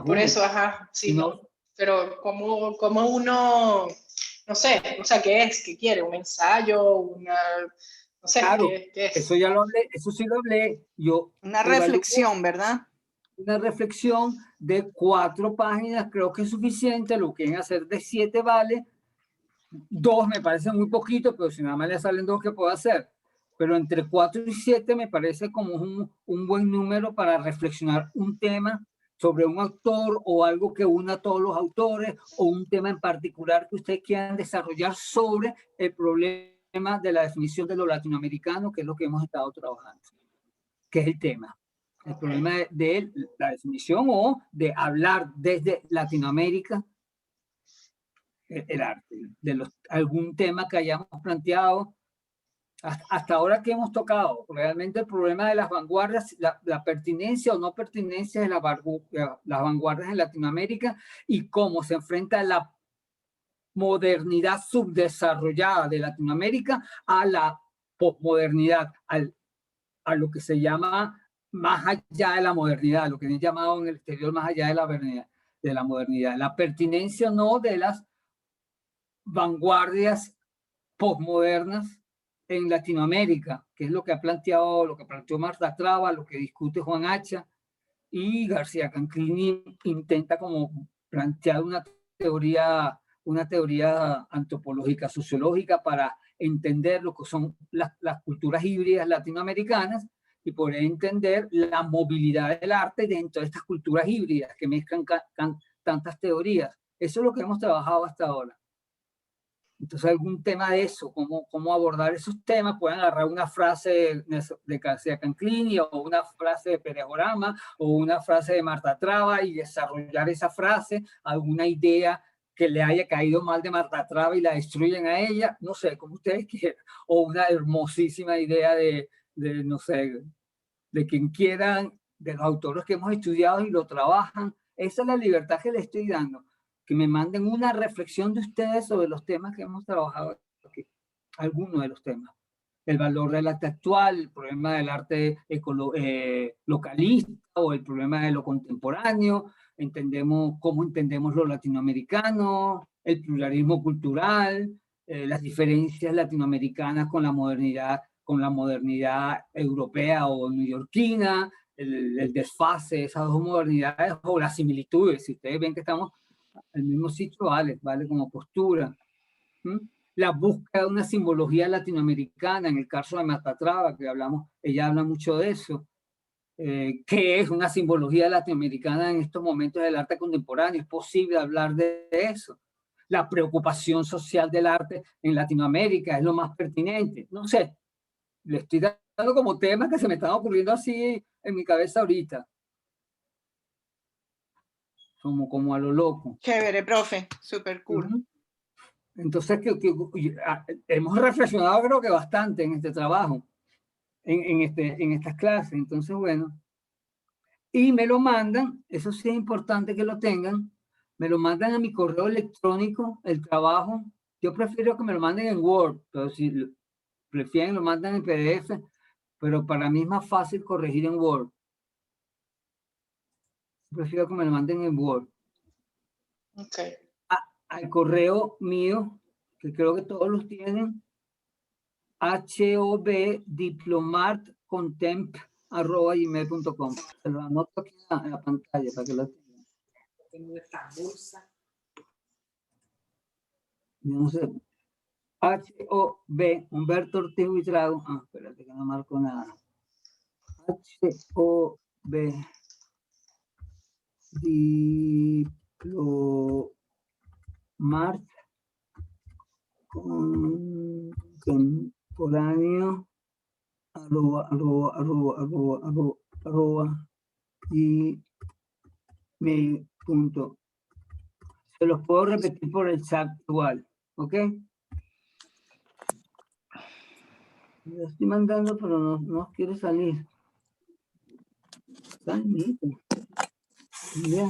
Por eso, ajá, sí, no. Pero como uno, no sé, o sea, ¿qué es? ¿Qué quiere? ¿Un ensayo? No sé, claro, ¿qué es? eso ya lo hablé, eso sí lo hablé. Una reflexión, ¿verdad? Una reflexión de 4 páginas, creo que es suficiente. Lo que quieren hacer de 7 vale. 2 me parece muy poquito, pero si nada más le salen 2, ¿qué puedo hacer? Pero entre 4 y 7 me parece como un buen número para reflexionar un tema sobre un autor o algo que una a todos los autores, o un tema en particular que ustedes quieran desarrollar sobre el problema de la definición de lo latinoamericano, que es lo que hemos estado trabajando, que es el tema. El problema de la definición o de hablar desde Latinoamérica el arte, algún tema que hayamos planteado hasta ahora que hemos tocado. Realmente el problema de las vanguardias, la pertinencia o no pertinencia de las vanguardias en Latinoamérica, y cómo se enfrenta la modernidad subdesarrollada de Latinoamérica a la posmodernidad, a lo que se llama más allá de la modernidad, lo que es llamado en el exterior más allá de la modernidad. La pertinencia no de las vanguardias postmodernas en Latinoamérica, que es lo que planteó Marta Traba, lo que discute Juan Hacha, y García Canclini intenta como plantear una teoría antropológica, sociológica, para entender lo que son las culturas híbridas latinoamericanas y poder entender la movilidad del arte dentro de estas culturas híbridas que mezclan tantas teorías. Eso es lo que hemos trabajado hasta ahora. Entonces, algún tema de eso, cómo abordar esos temas. Pueden agarrar una frase de García Canclini, o una frase de Pérez Orama, o una frase de Marta Traba, y desarrollar esa frase, alguna idea que le haya caído mal de Marta Traba y la destruyen a ella, no sé, como ustedes quieran, o una hermosísima idea no sé, de quien quieran, de los autores que hemos estudiado y lo trabajan. Esa es la libertad que le estoy dando, que me manden una reflexión de ustedes sobre los temas que hemos trabajado aquí, algunos de los temas. El valor del arte actual, el problema del arte localista, o el problema de lo contemporáneo, cómo entendemos lo latinoamericano, el pluralismo cultural, las diferencias latinoamericanas con la modernidad europea o neoyorquina, el desfase de esas dos modernidades, o las similitudes. Si ustedes ven que estamos en el mismo sitio, vale como postura. La búsqueda de una simbología latinoamericana, en el caso de Marta Traba, que ella habla mucho de eso. ¿Qué es una simbología latinoamericana en estos momentos del arte contemporáneo? ¿Es posible hablar de eso? La preocupación social del arte en Latinoamérica es lo más pertinente. No sé, le estoy dando como temas que se me están ocurriendo así en mi cabeza ahorita. Como a lo loco. Chévere, profe, súper cool. Entonces, hemos reflexionado creo que bastante en este trabajo, en estas clases. Entonces, bueno, y me lo mandan, eso sí es importante que lo tengan, me lo mandan a mi correo electrónico, el trabajo. Yo prefiero que me lo manden en Word, pero si prefieren lo mandan en PDF, pero para mí es más fácil corregir en Word. Prefiero que me lo manden en Word. Okay. Al correo mío, que creo que todos los tienen, hobdiplomartcontempt@gmail.com. Se lo anoto aquí en la pantalla para que lo tengan. Tengo esta bolsa. No sé. HOB, Humberto Ortiz Buitrago. Espérate que no marco nada. HOB Diplomart contemporáneo @gmail.com. Se los puedo repetir por el chat igual, ¿ok? Lo estoy mandando, pero no quiere salir. Ya.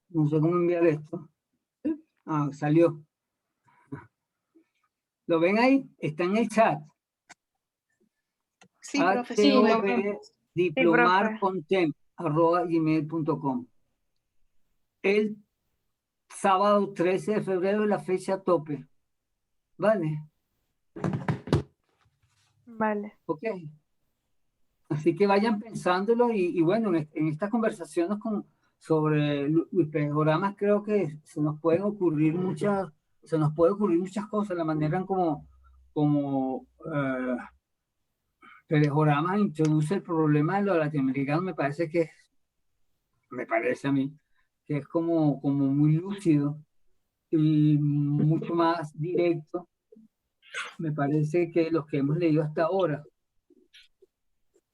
No sé cómo enviar esto. Salió. ¿Lo ven ahí? Está en el chat. Sí, profe. Sí, Diplomar Contempt gmail.com. El sábado 13 de febrero es la fecha tope. ¿Vale? Vale. Ok. Así que vayan pensándolo y bueno, en estas conversaciones sobre Luis Pérez Oramas creo que se nos pueden ocurrir muchas cosas, la manera en como Pérez Oramas introduce el problema de los latinoamericanos, me parece a mí, que es como muy lúcido y mucho más directo, me parece que los que hemos leído hasta ahora,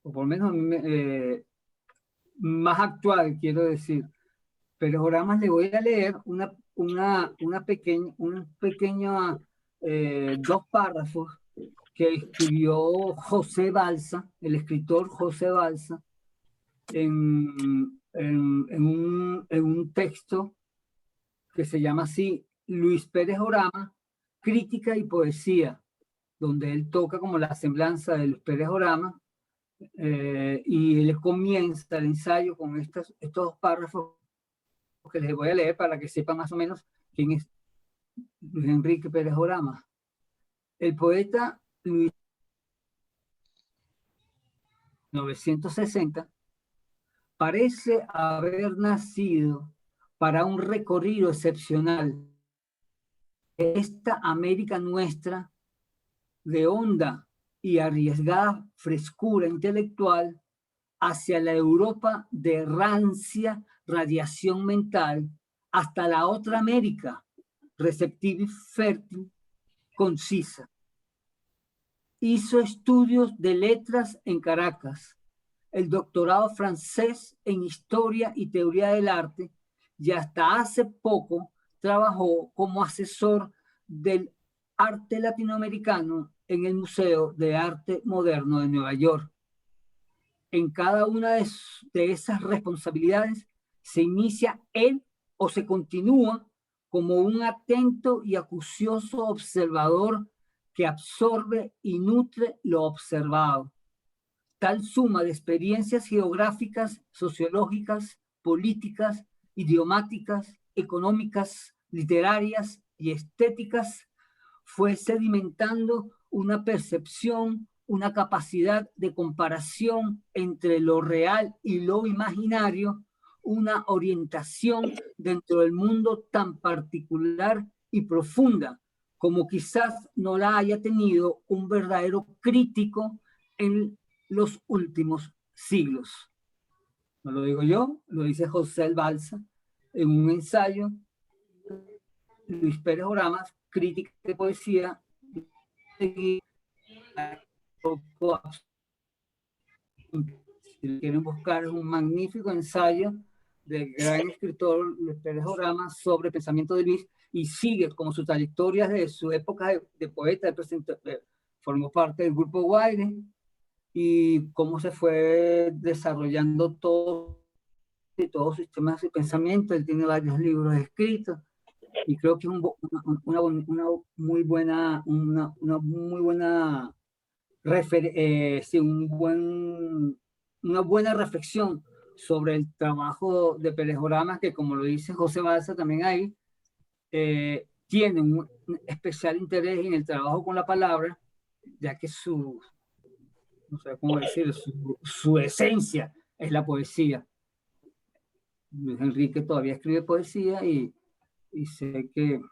o por lo menos más actual, quiero decir. Pero ahora más le voy a leer dos párrafos que escribió José Balsa, el escritor José Balsa, en un texto que se llama así, Luis Pérez Oramas, Crítica y Poesía, donde él toca como la semblanza de Luis Pérez Oramas, y él comienza el ensayo con estos dos párrafos que les voy a leer para que sepan más o menos quién es Luis Enrique Pérez Oramas. El poeta Luis 1960 parece haber nacido para un recorrido excepcional de esta América nuestra de honda y arriesgada frescura intelectual hacia la Europa de rancia radiación mental hasta la otra América, receptiva y fértil, concisa. Hizo estudios de letras en Caracas, el doctorado francés en Historia y Teoría del Arte, y hasta hace poco trabajó como asesor del arte latinoamericano en el Museo de Arte Moderno de Nueva York. En cada una de esas responsabilidades se inicia él o se continúa como un atento y acucioso observador que absorbe y nutre lo observado. Tal suma de experiencias geográficas, sociológicas, políticas, idiomáticas, económicas, literarias y estéticas fue sedimentando una percepción, una capacidad de comparación entre lo real y lo imaginario, una orientación dentro del mundo tan particular y profunda como quizás no la haya tenido un verdadero crítico en los últimos siglos. No lo digo yo, lo dice José Balsa en un ensayo. Luis Pérez Oramas, Crítica de Poesía, si quieren buscar, es un magnífico ensayo del gran escritor Luis Pérez Oramas sobre pensamiento de Luis, y sigue como su trayectoria de su época de poeta, formó parte del grupo Guaire, y cómo se fue desarrollando todo su sistema de pensamiento. Él tiene varios libros escritos, y creo que es una muy buena una buena reflexión sobre el trabajo de Pérez Oramas, que como lo dice José Balsa también ahí, tiene un especial interés en el trabajo con la palabra, ya que no sé cómo decir, su esencia es la poesía. Luis Enrique todavía escribe poesía y sé que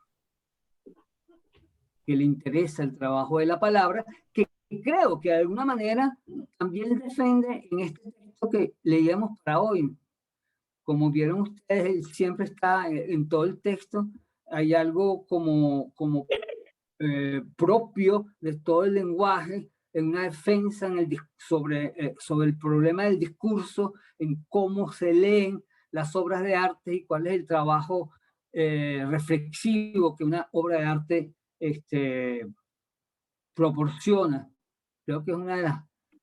le interesa el trabajo de la palabra, que creo que de alguna manera también defiende en este texto que leíamos para hoy. Como vieron ustedes, él siempre está en todo el texto, hay algo como propio de todo el lenguaje, en una defensa sobre el problema del discurso, en cómo se leen las obras de arte y cuál es el trabajo reflexivo que una obra de arte proporciona. Creo que es una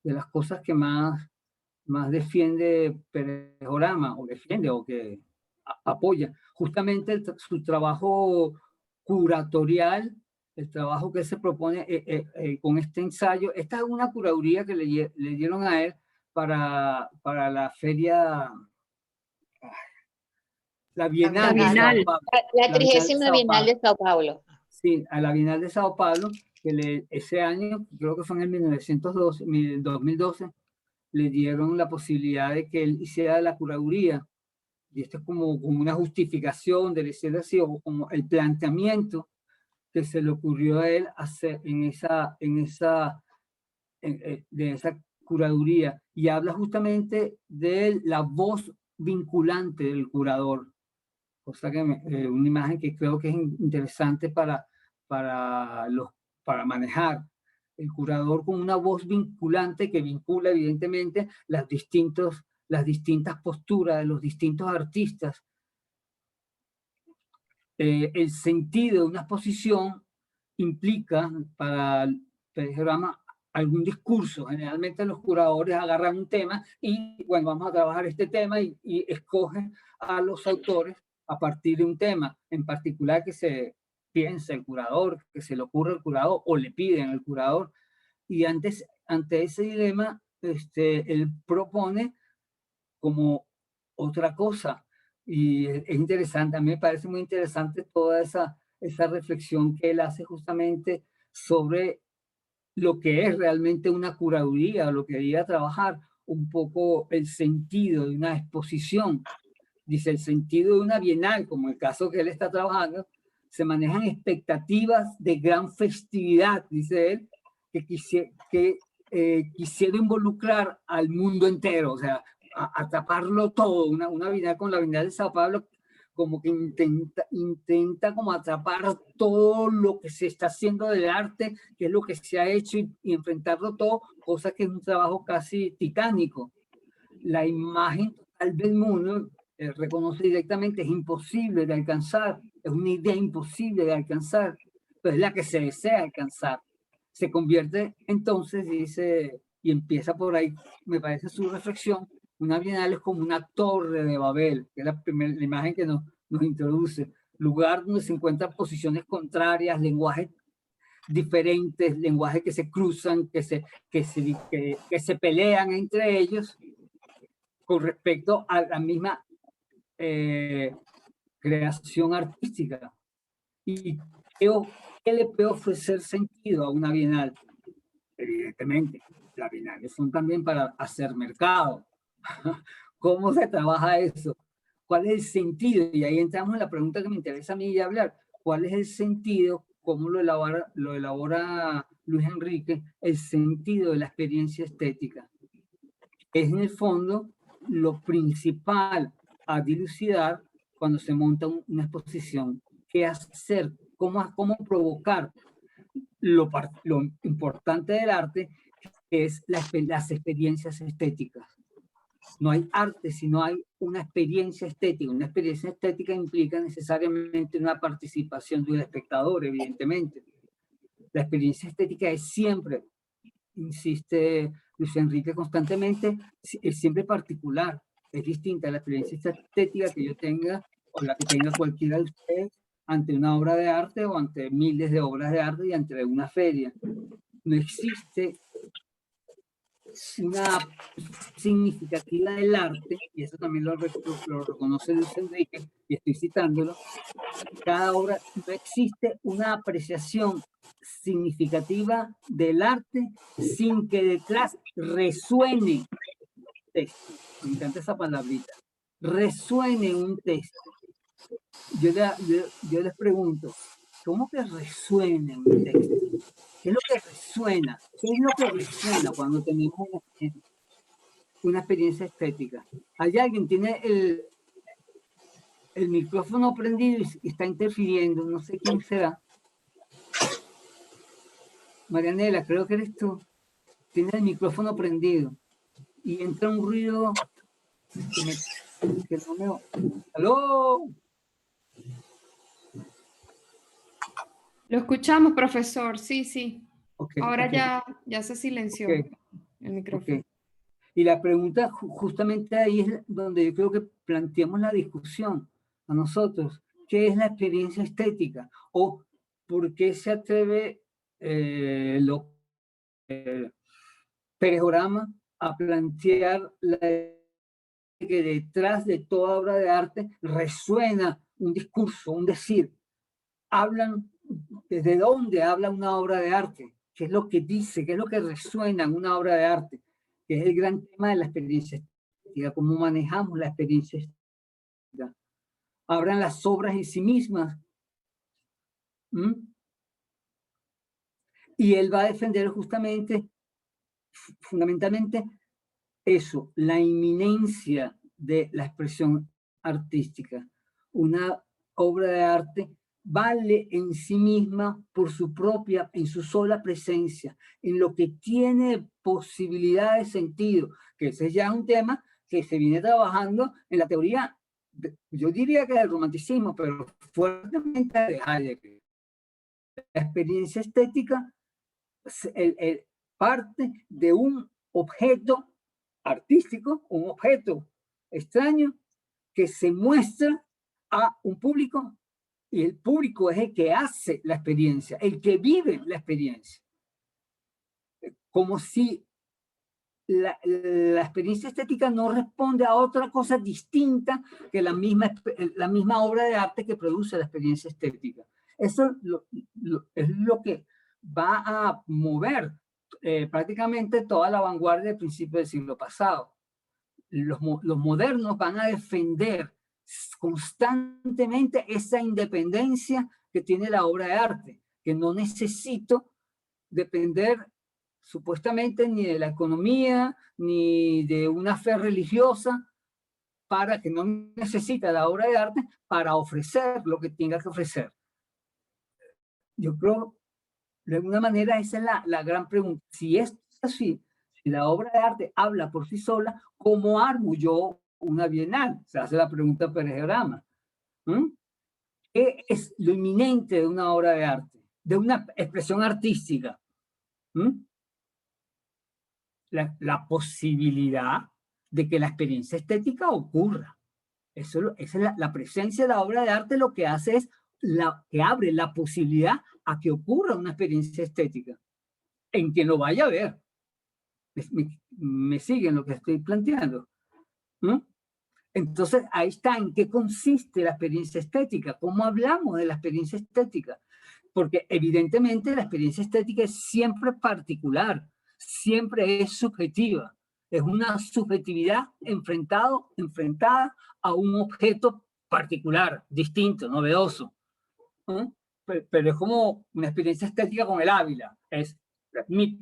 de las cosas que más defiende Pérez Oramas, o que apoya. Justamente su trabajo curatorial, el trabajo que se propone con este ensayo. Esta es una curaduría que le dieron a él para la feria, la Bienal de Bienal. Sao Paulo. La La Bienal de 30ª Sao Bienal de Sao Paulo. Sí, a la Bienal de Sao Paulo, que ese año, creo que fue en el 2012, le dieron la posibilidad de que él hiciera la curaduría. Y esto es como una justificación del así, o como el planteamiento que se le ocurrió a él hacer de esa curaduría. Y habla justamente de la voz vinculante del curador. Cosa que una imagen que creo que es interesante para manejar. El curador con una voz vinculante que vincula evidentemente las distintas posturas de los distintos artistas. El sentido de una exposición implica para el programa algún discurso. Generalmente los curadores agarran un tema y, bueno, vamos a trabajar este tema y escogen a los autores a partir de un tema en particular que se piensa el curador, que se le ocurre al curador o le piden al curador. Y ante ese dilema, él propone como otra cosa. Y es interesante, a mí me parece muy interesante toda esa reflexión que él hace justamente sobre lo que es realmente una curaduría, lo que debería trabajar un poco el sentido de una exposición. Dice, el sentido de una bienal, como el caso que él está trabajando, se manejan expectativas de gran festividad, dice él, que quisiera involucrar al mundo entero, o sea, atraparlo todo. Una bienal con la Bienal de Sao Paulo como que intenta como atrapar todo lo que se está haciendo del arte, que es lo que se ha hecho, y enfrentarlo todo, cosa que es un trabajo casi titánico. La imagen total del mundo, reconoce directamente, es imposible de alcanzar, es una idea imposible de alcanzar, pero es la que se desea alcanzar. Se convierte entonces, dice, y empieza por ahí, me parece su reflexión, una bienal es como una torre de Babel, que es la imagen que nos introduce, lugar donde se encuentran posiciones contrarias, lenguajes diferentes, lenguajes que se cruzan, que se pelean entre ellos con respecto a la misma creación artística. ¿Y qué le puede ofrecer sentido a una bienal? Evidentemente, las bienales son también para hacer mercado. ¿Cómo se trabaja eso? ¿Cuál es el sentido? Y ahí entramos en la pregunta que me interesa a mí hablar. ¿Cuál es el sentido? ¿Cómo lo elabora Luis Enrique? El sentido de la experiencia estética. Es en el fondo lo principal a dilucidar cuando se monta una exposición. ¿Qué hacer? ¿Cómo provocar lo importante del arte, que es las experiencias estéticas? No hay arte si no hay una experiencia estética. Una experiencia estética implica necesariamente una participación del espectador, evidentemente. La experiencia estética es siempre, insiste Luis Enrique constantemente, es siempre particular, es distinta a la experiencia estética que yo tenga o la que tenga cualquiera de ustedes ante una obra de arte o ante miles de obras de arte y ante una feria. No existe una significativa del arte, y eso también lo reconoce Luis Enrique, y estoy citándolo. Cada obra, no existe una apreciación significativa del arte sin que detrás resuene texto. Me encanta esa palabrita. Resuene un texto. Yo les pregunto, ¿cómo que resuene un texto? ¿Qué es lo que resuena? ¿Qué es lo que resuena cuando tenemos una experiencia estética? Hay alguien tiene el micrófono prendido y está interfiriendo, no sé quién será. Marianela, creo que eres tú. Tiene el micrófono prendido y entra un ruido que no me... ¡Aló! Lo escuchamos, profesor. Sí, sí. Okay, Ahora okay. ya se silenció el micrófono. Okay. Y la pregunta justamente ahí es donde yo creo que planteamos la discusión a nosotros. ¿Qué es la experiencia estética? ¿O por qué se atreve Pérez Orama a plantear que detrás de toda obra de arte resuena un discurso, un decir. Hablan, ¿desde dónde habla una obra de arte? ¿Qué es lo que dice? ¿Qué es lo que resuena en una obra de arte? Que es el gran tema de la experiencia estética, cómo manejamos la experiencia estética. Hablan las obras en sí mismas. Y él va a defender justamente, fundamentalmente, eso, la inminencia de la expresión artística. Una obra de arte vale en sí misma por su propia, en su sola presencia, en lo que tiene posibilidad de sentido, que ese ya es un tema que se viene trabajando en la teoría, yo diría que del romanticismo, pero fuertemente de Hayek. La experiencia estética parte de un objeto artístico, un objeto extraño que se muestra a un público y el público es el que hace la experiencia, el que vive la experiencia. Como si la experiencia estética no responde a otra cosa distinta que la misma obra de arte que produce la experiencia estética. Eso es lo que va a mover prácticamente toda la vanguardia del principio del siglo pasado. Los modernos van a defender constantemente esa independencia que tiene la obra de arte, que no necesito depender supuestamente ni de la economía, ni de una fe religiosa, para que no necesita la obra de arte para ofrecer lo que tenga que ofrecer. Yo creo, de alguna manera, esa es la gran pregunta. Si esto es así, si la obra de arte habla por sí sola, ¿cómo armo yo una bienal? Se hace la pregunta Pérez Grama. ¿Qué es lo inminente de una obra de arte? De una expresión artística. La posibilidad de que la experiencia estética ocurra. Esa es la presencia de la obra de arte, lo que hace es que abre la posibilidad a que ocurra una experiencia estética en quien lo vaya a ver. ¿Me siguen lo que estoy planteando? Entonces, ahí está, ¿en qué consiste la experiencia estética? ¿Cómo hablamos de la experiencia estética? Porque evidentemente la experiencia estética es siempre particular, siempre es subjetiva. Es una subjetividad enfrentada a un objeto particular, distinto, novedoso. Pero es como una experiencia estética con el Ávila. Es mi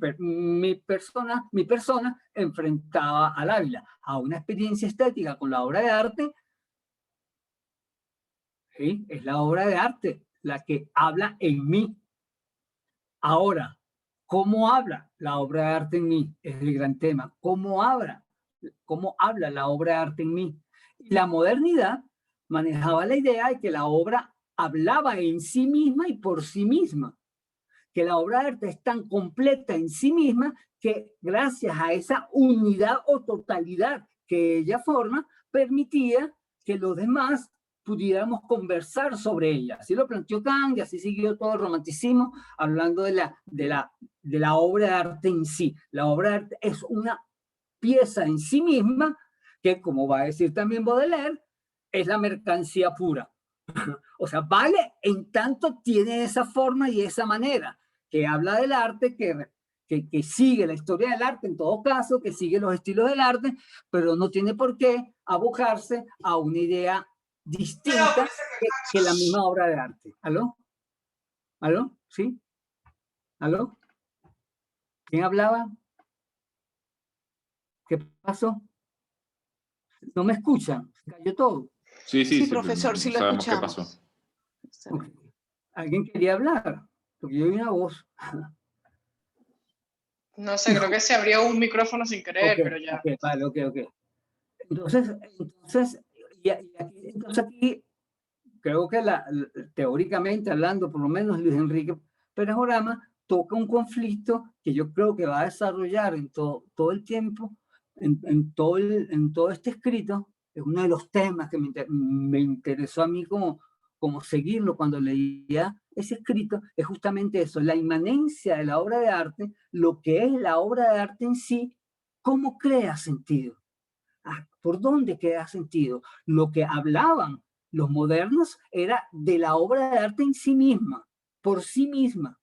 persona enfrentada al Ávila. A una experiencia estética con la obra de arte, ¿sí? Es la obra de arte la que habla en mí. Ahora, ¿cómo habla la obra de arte en mí? Es el gran tema. ¿Cómo habla la obra de arte en mí? Y la modernidad manejaba la idea de que la obra hablaba en sí misma y por sí misma. Que la obra de arte es tan completa en sí misma que gracias a esa unidad o totalidad que ella forma, permitía que los demás pudiéramos conversar sobre ella. Así lo planteó Kant y así siguió todo el romanticismo, hablando de la obra de arte en sí. La obra de arte es una pieza en sí misma que, como va a decir también Baudelaire, es la mercancía pura. O sea, vale en tanto tiene esa forma y esa manera, que habla del arte, que sigue la historia del arte en todo caso, que sigue los estilos del arte, pero no tiene por qué abocarse a una idea distinta que la misma obra de arte. ¿Aló? ¿Aló? ¿Sí? ¿Aló? ¿Quién hablaba? ¿Qué pasó? ¿No me escuchan? ¿Se cayó todo? Sí, profesor, sí lo sabemos escuchamos. qué pasó. Okay. ¿Alguien quería hablar? Porque yo oí una voz. No sé, creo que se abrió un micrófono sin querer, pero ya. Vale, ok. Entonces aquí creo que teóricamente hablando, por lo menos Luis Enrique Pérez Orama toca un conflicto que yo creo que va a desarrollar en todo el tiempo, en todo este escrito. Es uno de los temas que me interesó a mí como seguirlo cuando leía ese escrito, es justamente eso, la inmanencia de la obra de arte, lo que es la obra de arte en sí, ¿Cómo crea sentido? ¿Por dónde crea sentido? Lo que hablaban los modernos era de la obra de arte en sí misma, por sí misma,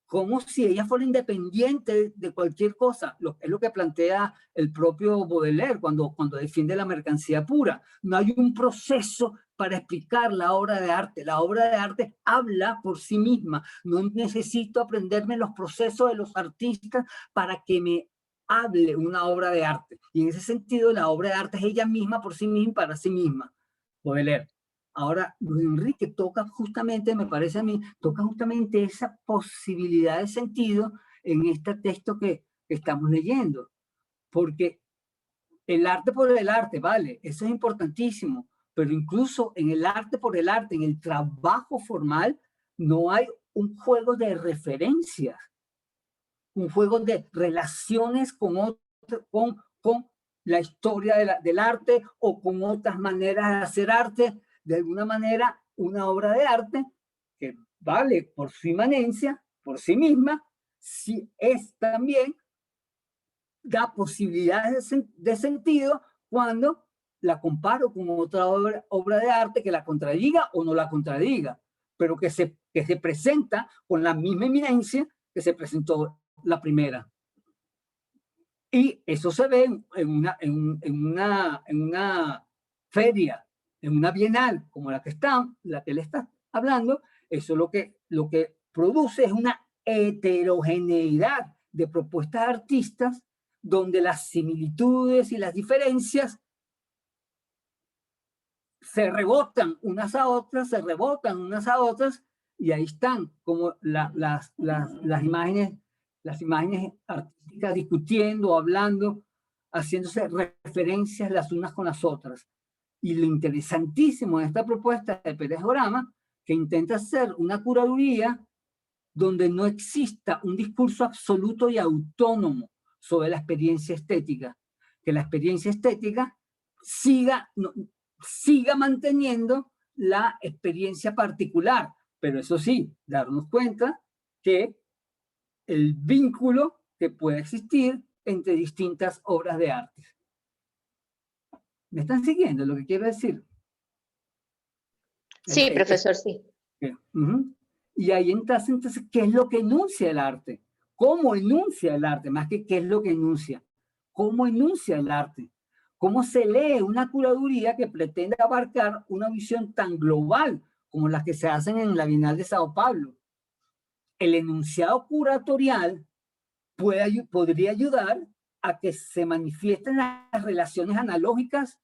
como si ella fuera independiente de cualquier cosa. Es lo que plantea el propio Baudelaire cuando defiende la mercancía pura. No hay un proceso para explicar la obra de arte. La obra de arte habla por sí misma. No necesito aprenderme los procesos de los artistas para que me hable una obra de arte. Y en ese sentido, la obra de arte es ella misma por sí misma, para sí misma. Baudelaire. Ahora, Luis Enrique toca justamente, me parece a mí, toca justamente esa posibilidad de sentido en este texto que estamos leyendo. Porque el arte por el arte, vale, eso es importantísimo, pero incluso en el arte por el arte, en el trabajo formal, no hay un juego de referencias, un juego de relaciones con la historia del arte o con otras maneras de hacer arte. De alguna manera, una obra de arte que vale por su inmanencia, por sí misma, si es también da posibilidades de sentido cuando la comparo con otra obra de arte que la contradiga o no la contradiga, pero que se presenta con la misma eminencia que se presentó la primera. Y eso se ve en una feria, en una bienal como la que él está hablando. Eso lo que produce es una heterogeneidad de propuestas artistas donde las similitudes y las diferencias se rebotan unas a otras, y ahí están como las imágenes artísticas discutiendo, hablando, haciéndose referencias las unas con las otras. Y lo interesantísimo de esta propuesta de Pérez Orama, que intenta hacer una curaduría donde no exista un discurso absoluto y autónomo sobre la experiencia estética, que la experiencia estética siga manteniendo la experiencia particular, pero eso sí, darnos cuenta que el vínculo que puede existir entre distintas obras de arte. ¿Me están siguiendo lo que quiero decir? Sí, profesor, sí. Y ahí entonces, ¿qué es lo que enuncia el arte? ¿Cómo enuncia el arte? Más que qué es lo que enuncia. ¿Cómo enuncia el arte? ¿Cómo se lee una curaduría que pretende abarcar una visión tan global como las que se hacen en la Bienal de Sao Paulo? El enunciado curatorial podría ayudar a que se manifiesten las relaciones analógicas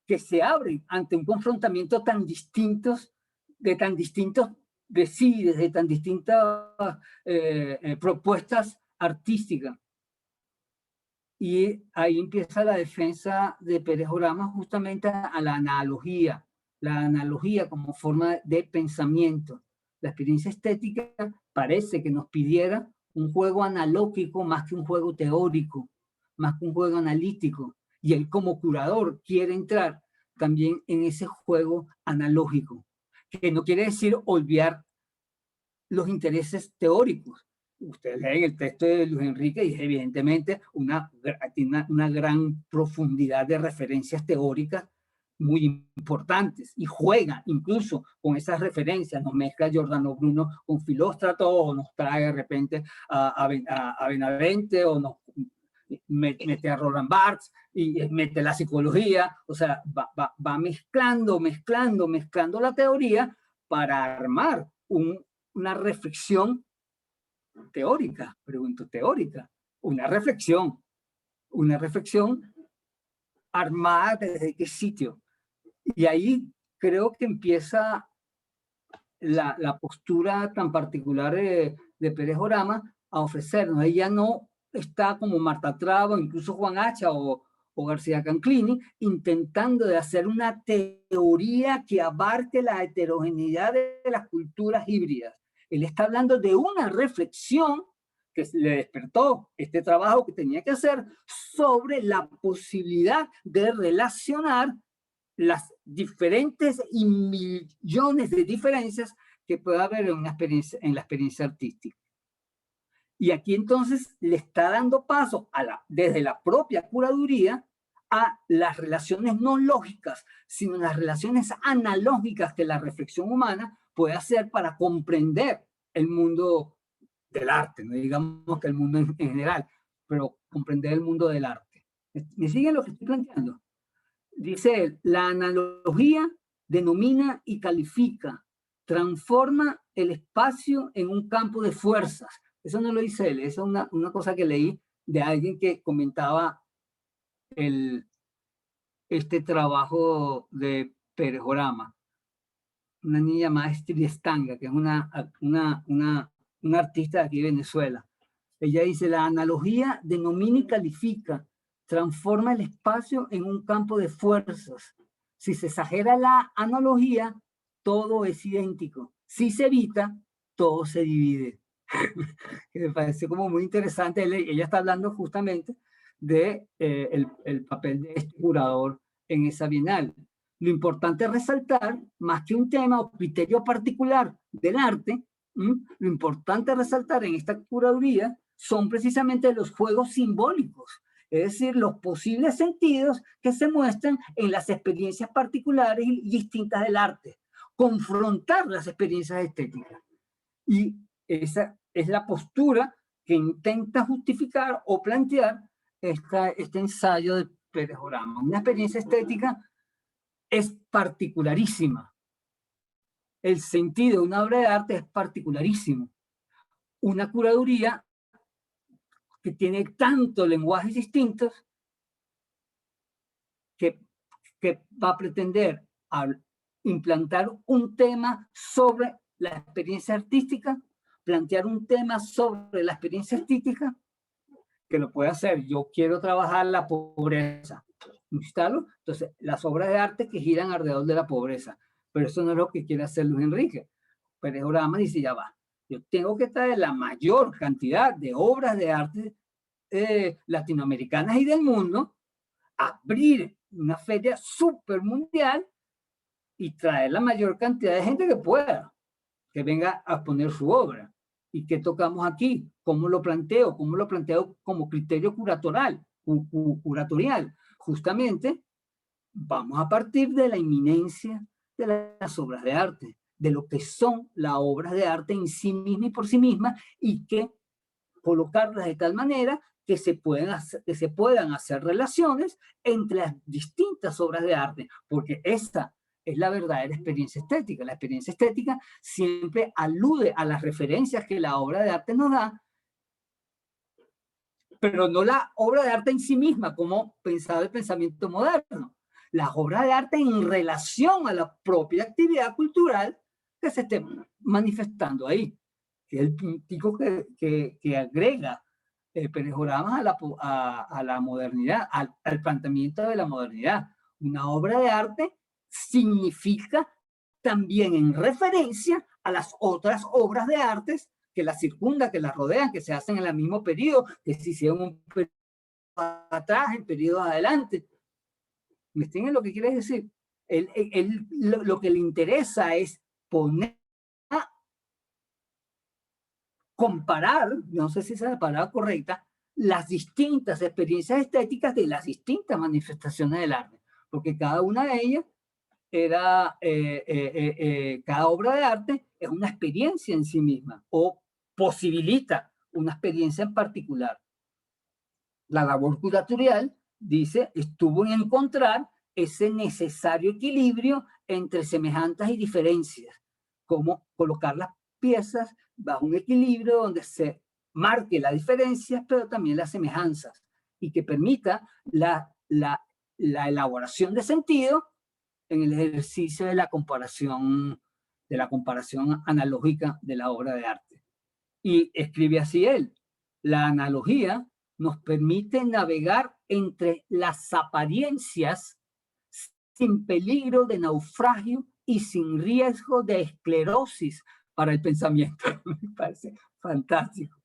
que se abren ante un confrontamiento de tan distintas propuestas artísticas. Y ahí empieza la defensa de Pérez Orama justamente a la analogía como forma de pensamiento. La experiencia estética parece que nos pidiera un juego analógico más que un juego teórico, más que un juego analítico. Y él como curador quiere entrar también en ese juego analógico, que no quiere decir olvidar los intereses teóricos. Ustedes leen el texto de Luis Enrique y evidentemente tiene una gran profundidad de referencias teóricas muy importantes y juega incluso con esas referencias, nos mezcla Giordano Bruno con Filóstrato o nos trae de repente a Benavente o nos mete a Roland Barthes y mete la psicología, o sea, va mezclando la teoría para armar una reflexión teórica, una reflexión armada desde qué sitio. Y ahí creo que empieza la postura tan particular de Pérez Orama a ofrecernos. Ella no está como Marta Traba, incluso Juan Hacha o García Canclini, intentando de hacer una teoría que abarque la heterogeneidad de las culturas híbridas. Él está hablando de una reflexión que le despertó este trabajo que tenía que hacer sobre la posibilidad de relacionar las diferentes y millones de diferencias que puede haber en la experiencia artística. Y aquí entonces le está dando paso desde la propia curaduría a las relaciones no lógicas, sino las relaciones analógicas que la reflexión humana puede hacer para comprender el mundo del arte, no digamos que el mundo en general, pero comprender el mundo del arte. ¿Me siguen lo que estoy planteando? Dice él, la analogía denomina y califica, transforma el espacio en un campo de fuerzas. Eso no lo dice él, eso es una cosa que leí de alguien que comentaba este trabajo de Pérez Orama, una niña llamada Estanga, que es una artista de aquí de Venezuela. Ella dice, la analogía denomina y califica, transforma el espacio en un campo de fuerzas. Si se exagera la analogía, todo es idéntico. Si se evita, todo se divide. Que me parece como muy interesante. Ella está hablando justamente de el papel de este curador en esa bienal. Lo importante es resaltar, más que un tema o criterio particular del arte, lo importante es resaltar en esta curaduría son precisamente los juegos simbólicos, es decir, los posibles sentidos que se muestran en las experiencias particulares y distintas del arte, confrontar las experiencias estéticas. Y esa es la postura que intenta justificar o plantear este ensayo de Pérez Orama. Una experiencia estética es particularísima. El sentido de una obra de arte es particularísimo. Una curaduría que tiene tantos lenguajes distintos que va a pretender implantar un tema sobre la experiencia artística, plantear un tema sobre la experiencia artística, que lo puede hacer. Yo quiero trabajar la pobreza. Instalo, entonces, las obras de arte que giran alrededor de la pobreza. Pero eso no es lo que quiere hacer Luis Enrique. Pérez Orama dice, ya va, yo tengo que traer la mayor cantidad de obras de arte latinoamericanas y del mundo, abrir una feria súper mundial y traer la mayor cantidad de gente que pueda, que venga a poner su obra. ¿Y qué tocamos aquí? ¿Cómo lo planteo? ¿Cómo lo planteo como criterio curatorial? Justamente, vamos a partir de la inminencia de las obras de arte, de lo que son las obras de arte en sí mismas y por sí mismas, y que colocarlas de tal manera que se puedan hacer relaciones entre las distintas obras de arte, porque esta es la verdadera experiencia estética. La experiencia estética siempre alude a las referencias que la obra de arte nos da, pero no la obra de arte en sí misma, como pensaba el pensamiento moderno. Las obras de arte en relación a la propia actividad cultural que se esté manifestando ahí, que es el puntico que agrega Pérez Orama a la modernidad, al planteamiento de la modernidad. Una obra de arte significa también en referencia a las otras obras de artes que la circundan, que la rodean, que se hacen en el mismo periodo, que se hicieron un periodo atrás, en periodos adelante. ¿Me entienden lo que quiere decir? Lo que le interesa es poner, comparar, no sé si esa es la palabra correcta, las distintas experiencias estéticas de las distintas manifestaciones del arte, porque cada una de ellas cada obra de arte es una experiencia en sí misma o posibilita una experiencia en particular. La labor curatorial, dice, estuvo en encontrar ese necesario equilibrio entre semejanzas y diferencias, como colocar las piezas bajo un equilibrio donde se marque las diferencias, pero también las semejanzas, y que permita la elaboración de sentido en el ejercicio de la comparación analógica de la obra de arte. Y escribe así él: la analogía nos permite navegar entre las apariencias sin peligro de naufragio y sin riesgo de esclerosis para el pensamiento. Me parece fantástico.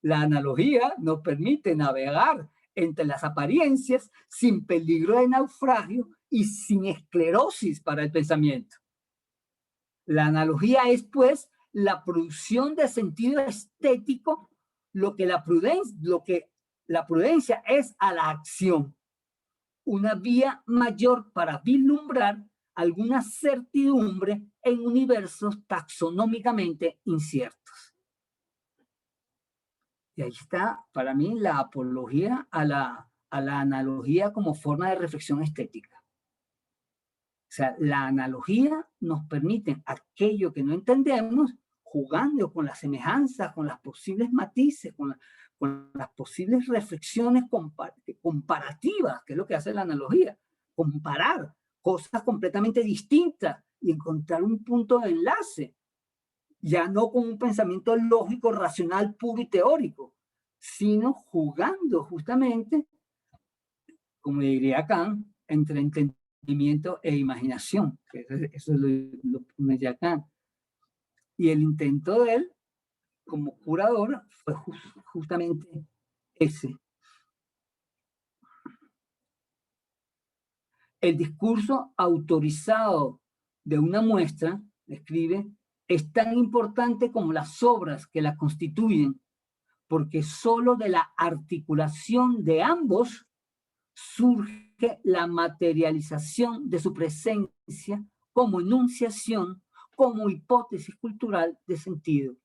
La analogía nos permite navegar entre las apariencias sin peligro de naufragio y sin esclerosis para el pensamiento. La analogía es, pues, la producción de sentido estético lo que la prudencia es a la acción, una vía mayor para vislumbrar alguna certidumbre en universos taxonómicamente inciertos. Y ahí está, para mí, la apología a la analogía como forma de reflexión estética. O sea, la analogía nos permite aquello que no entendemos, jugando con las semejanzas, con las posibles matices, con las posibles reflexiones comparativas, que es lo que hace la analogía. Comparar cosas completamente distintas y encontrar un punto de enlace, ya no con un pensamiento lógico, racional, puro y teórico, sino jugando justamente, como diría Kant, entre entendimiento e imaginación. Eso lo pone ya Kant. Y el intento de él, como curador, fue justamente ese. El discurso autorizado de una muestra, escribe, es tan importante como las obras que la constituyen, porque solo de la articulación de ambos surge la materialización de su presencia como enunciación, como hipótesis cultural de sentido.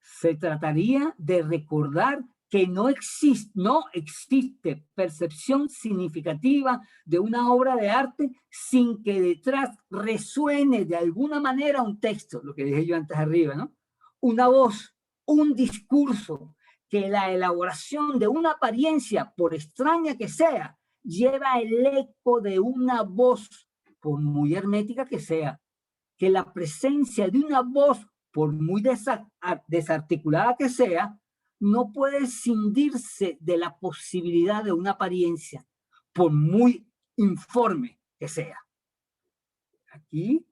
Se trataría de recordar que no existe percepción significativa de una obra de arte sin que detrás resuene de alguna manera un texto, lo que dije yo antes arriba, ¿no? Una voz, un discurso, que la elaboración de una apariencia, por extraña que sea, lleva el eco de una voz, por muy hermética que sea, que la presencia de una voz, por muy desarticulada que sea, no puede escindirse de la posibilidad de una apariencia, por muy informe que sea. Aquí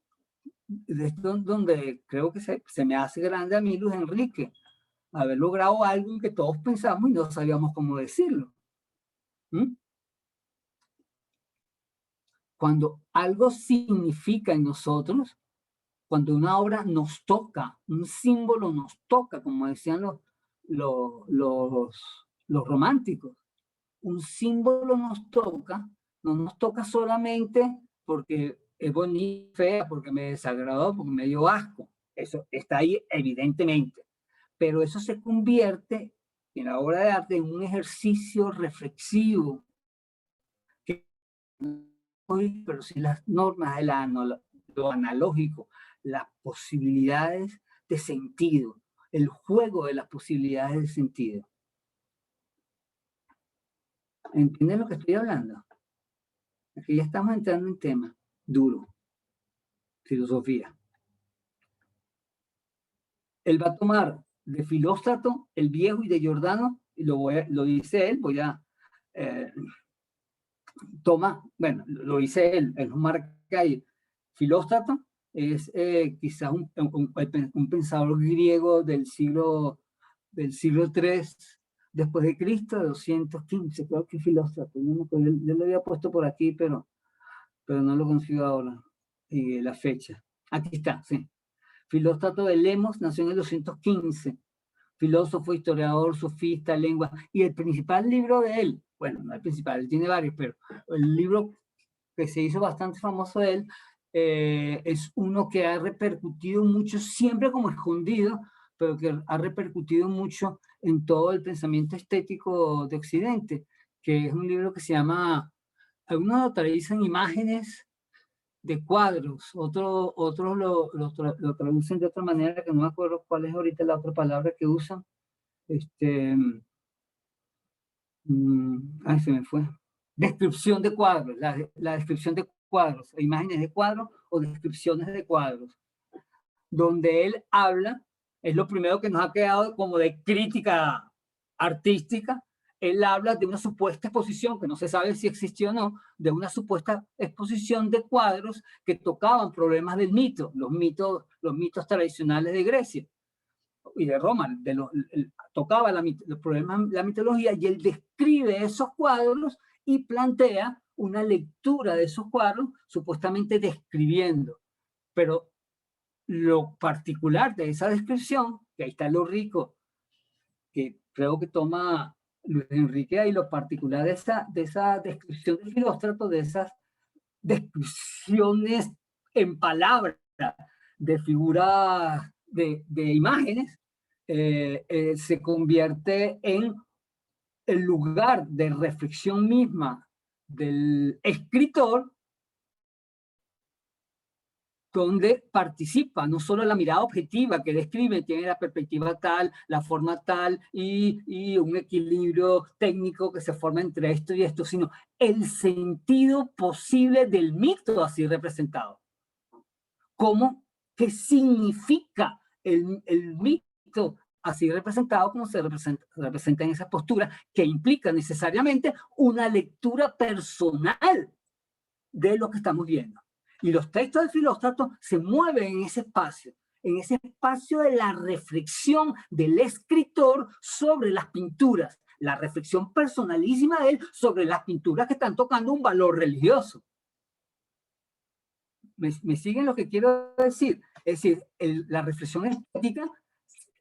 es donde creo que se me hace grande a mí Luis Enrique, haber logrado algo que todos pensamos y no sabíamos cómo decirlo. Cuando algo significa en nosotros, cuando una obra nos toca, un símbolo nos toca, como decían los románticos, un símbolo nos toca, no nos toca solamente porque es bonita, fea, porque me desagradó, porque me dio asco. Eso está ahí evidentemente. Pero eso se convierte en la obra de arte en un ejercicio reflexivo, pero sin las normas de lo analógico, las posibilidades de sentido, el juego de las posibilidades de sentido. ¿Entienden lo que estoy hablando? Aquí ya estamos entrando en tema duro, filosofía. Él va a tomar de Filóstrato el Viejo y de Giordano, y lo dice él, lo dice él no marca ahí. Filóstrato es quizás un pensador griego del siglo III después de Cristo, de 215, creo que Filóstrato, yo lo había puesto por aquí, pero no lo consigo ahora, la fecha. Aquí está, sí. Filóstrato de Lemos nació en el 215, filósofo, historiador, sofista, lengua, y el principal libro de él, bueno, no el principal, él tiene varios, pero el libro que se hizo bastante famoso de él es uno que ha repercutido mucho, siempre como escondido, pero que ha repercutido mucho en todo el pensamiento estético de Occidente, que es un libro que se llama, algunos lo traducen imágenes de cuadros, otros lo traducen de otra manera, que no me acuerdo cuál es ahorita la otra palabra que usan. Ay, se me fue. Descripción de cuadros, la descripción de cuadros, imágenes de cuadros o descripciones de cuadros, donde él habla, es lo primero que nos ha quedado como de crítica artística. Él habla de una supuesta exposición, que no se sabe si existió o no, de una supuesta exposición de cuadros que tocaban problemas del mito, los mitos tradicionales de Grecia y de Roma, tocaba los problemas de la mitología, y él describe esos cuadros y plantea una lectura de esos cuadros, supuestamente describiendo. Pero lo particular de esa descripción, que ahí está lo rico que creo que toma Luis Enrique, y lo particular de esa descripción del Filóstrato, de esas descripciones en palabras de figuras, de imágenes, se convierte en el lugar de reflexión misma del escritor, donde participa no solo la mirada objetiva que describe, tiene la perspectiva tal, la forma tal y un equilibrio técnico que se forma entre esto y esto, sino el sentido posible del mito así representado. ¿Cómo? ¿Qué significa el mito así representado, como se representa en esa postura, que implica necesariamente una lectura personal de lo que estamos viendo? Y los textos del Filóstrato se mueven en ese espacio de la reflexión del escritor sobre las pinturas, la reflexión personalísima de él sobre las pinturas que están tocando un valor religioso. ¿Me siguen lo que quiero decir? Es decir, la reflexión estética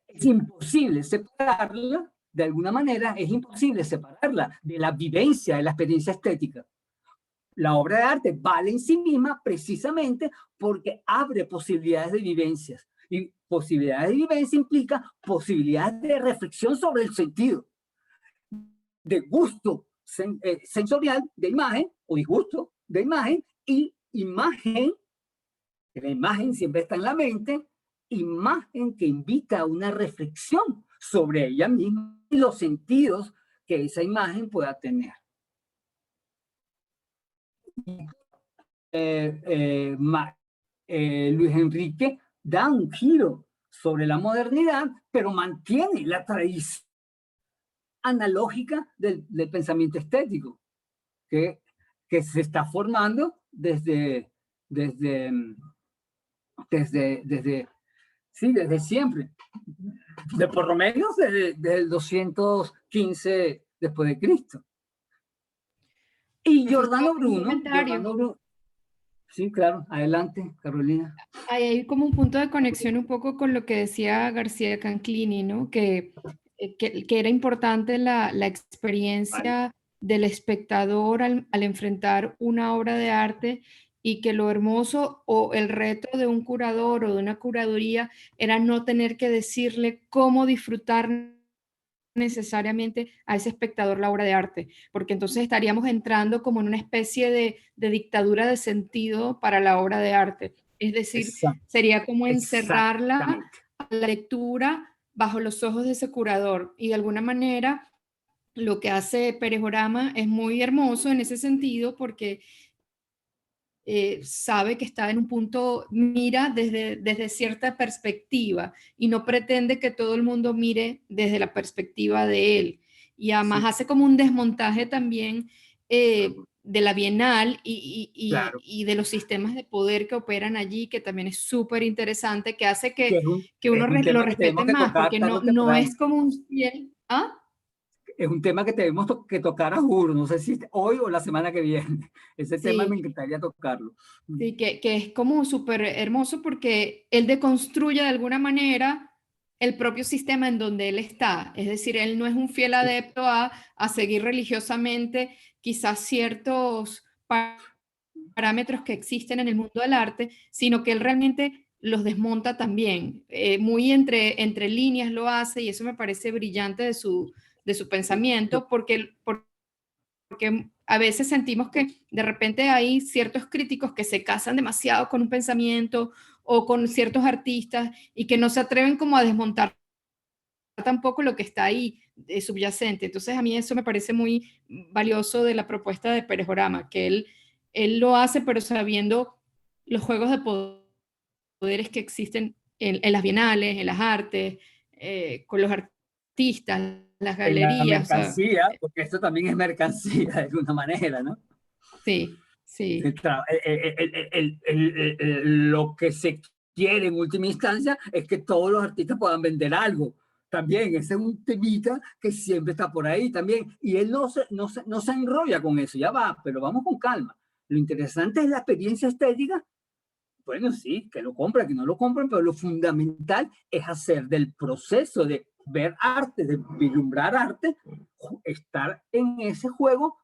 es imposible separarla, de alguna manera es imposible separarla de la vivencia, de la experiencia estética. La obra de arte vale en sí misma precisamente porque abre posibilidades de vivencias. Y posibilidades de vivencia implica posibilidades de reflexión sobre el sentido, de gusto sensorial de imagen o disgusto de imagen, y imagen, la imagen siempre está en la mente, imagen que invita a una reflexión sobre ella misma y los sentidos que esa imagen pueda tener. Luis Enrique da un giro sobre la modernidad, pero mantiene la tradición analógica del pensamiento estético que se está formando desde siempre, por lo menos desde el 215 después de Cristo. Y Giordano Bruno, sí, claro, adelante, Carolina. Hay como un punto de conexión un poco con lo que decía García Canclini, ¿no? Que era importante la experiencia del espectador al enfrentar una obra de arte, y que lo hermoso o el reto de un curador o de una curaduría era no tener que decirle cómo disfrutar necesariamente a ese espectador la obra de arte, porque entonces estaríamos entrando como en una especie de dictadura de sentido para la obra de arte. Es decir, sería como encerrarla a la lectura bajo los ojos de ese curador, y de alguna manera lo que hace Perejorama es muy hermoso en ese sentido, porque sabe que está en un punto, mira desde cierta perspectiva y no pretende que todo el mundo mire desde la perspectiva de él. Y además hace como un desmontaje también de la Bienal y de los sistemas de poder que operan allí, que también es súper interesante, que hace que uno lo respete más, porque no es como un fiel... ¿Ah? Es un tema que tenemos que tocar, a juro, no sé si hoy o la semana que viene. Ese tema me encantaría tocarlo. Sí, que es como súper hermoso, porque él deconstruye de alguna manera el propio sistema en donde él está. Es decir, él no es un fiel adepto a seguir religiosamente quizás ciertos parámetros que existen en el mundo del arte, sino que él realmente los desmonta también. Muy entre líneas lo hace, y eso me parece brillante de su pensamiento, porque a veces sentimos que de repente hay ciertos críticos que se casan demasiado con un pensamiento o con ciertos artistas, y que no se atreven como a desmontar tampoco lo que está ahí subyacente. Entonces a mí eso me parece muy valioso de la propuesta de Perejorama, que él lo hace, pero sabiendo los juegos de poderes que existen en las bienales, en las artes, con los artistas, las galerías. La mercancía, porque esto también es mercancía de alguna manera, ¿no? Sí, sí. Lo que se quiere en última instancia es que todos los artistas puedan vender algo. También ese es un temita que siempre está por ahí también. Y él no se enrolla con eso, ya va, pero vamos con calma. Lo interesante es la experiencia estética. Bueno, sí, que lo compren, que no lo compren, pero lo fundamental es hacer del proceso de ver arte, de vislumbrar arte, estar en ese juego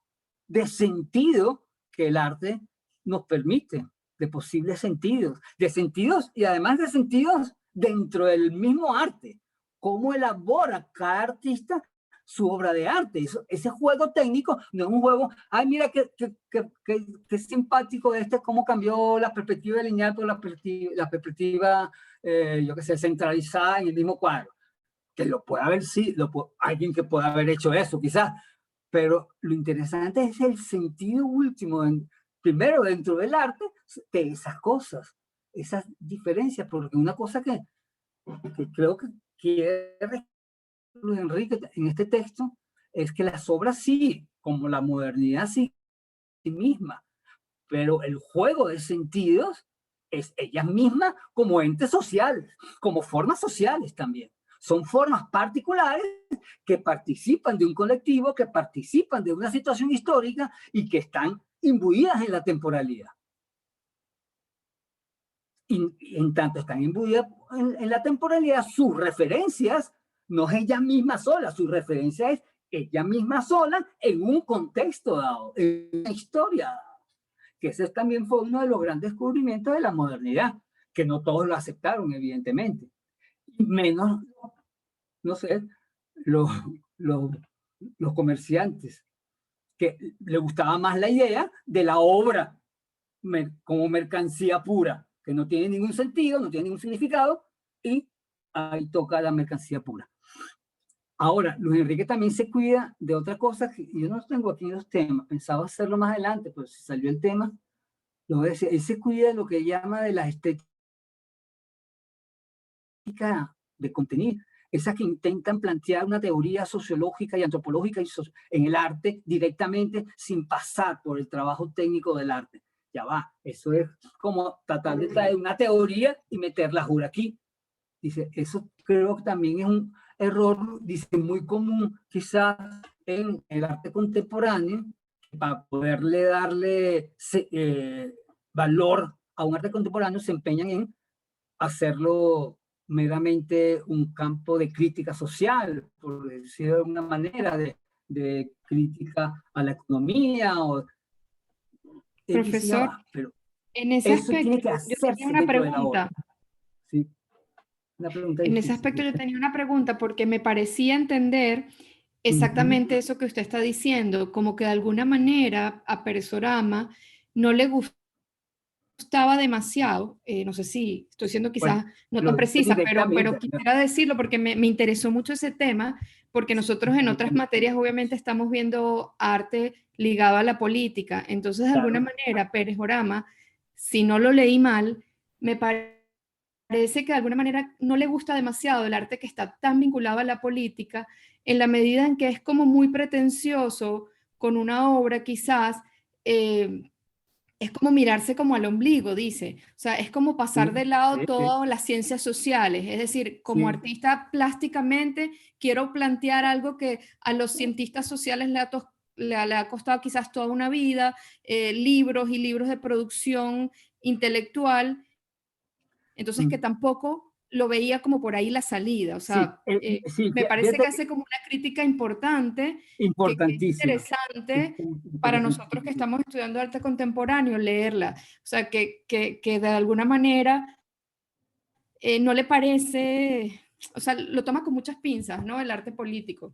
de sentido que el arte nos permite, de posibles sentidos, de sentidos y además de sentidos dentro del mismo arte. Cómo elabora cada artista su obra de arte. Ese juego técnico no es un juego, ay, mira qué simpático cómo cambió la perspectiva lineal por la perspectiva yo qué sé, centralizada en el mismo cuadro. Que lo puede haber, sí, alguien que pueda haber hecho eso, quizás, pero lo interesante es el sentido último, primero dentro del arte, de esas cosas, esas diferencias, porque una cosa que creo que quiere Luis Enrique en este texto es que las obras sí, como la modernidad sí misma, pero el juego de sentidos es ellas mismas como entes sociales, como formas sociales también. Son formas particulares que participan de un colectivo, que participan de una situación histórica y que están imbuidas en la temporalidad. Y en tanto están imbuidas en la temporalidad, sus referencias no es ella misma sola, su referencia es ella misma sola en un contexto dado, en una historia dada. Que ese también fue uno de los grandes descubrimientos de la modernidad, que no todos lo aceptaron, evidentemente. Menos, no sé, los comerciantes, que le gustaba más la idea de la obra como mercancía pura, que no tiene ningún sentido, no tiene ningún significado, y ahí toca la mercancía pura. Ahora, Luis Enrique también se cuida de otra cosa, que yo no tengo aquí los temas, pensaba hacerlo más adelante, pero si salió el tema, lo voy a decir. Él se cuida de lo que llama de la estética de contenido, esas que intentan plantear una teoría sociológica y antropológica en el arte directamente sin pasar por el trabajo técnico del arte. Ya va, eso es como tratar de traer una teoría y meterla jura aquí. Dice, eso creo que también es un error, dice, muy común quizás en el arte contemporáneo, para poderle darle valor a un arte contemporáneo, se empeñan en hacerlo meramente un campo de crítica social, por decirlo de alguna manera, de crítica a la economía. Profesor, pero en ese eso tiene que aspecto, yo tenía hacerse una dentro de la obra. pregunta. Sí, una pregunta En ese difícil. aspecto yo tenía una pregunta porque me parecía entender exactamente eso que usted está diciendo, como que de alguna manera a Peresorama no le gustaba demasiado, no sé si estoy siendo quizás Bueno, no lo tan dice precisa, pero directamente. quisiera decirlo porque me interesó mucho ese tema, porque nosotros en otras materias obviamente estamos viendo arte ligado a la política, entonces de alguna manera Peresorama, si no lo leí mal, me parece que de alguna manera no le gusta demasiado el arte que está tan vinculado a la política, en la medida en que es como muy pretencioso con una obra quizás, es como mirarse como al ombligo, dice. O sea, es como pasar de lado todas las ciencias sociales. Es decir, como artista plásticamente quiero plantear algo que a los cientistas sociales le ha costado quizás toda una vida, libros y libros de producción intelectual. Entonces que tampoco lo veía como por ahí la salida. O sea, me parece que hace como una crítica importante, que es interesante para nosotros que estamos estudiando arte contemporáneo leerla. O sea, que de alguna manera no le parece, o sea, lo toma con muchas pinzas, ¿no? El arte político.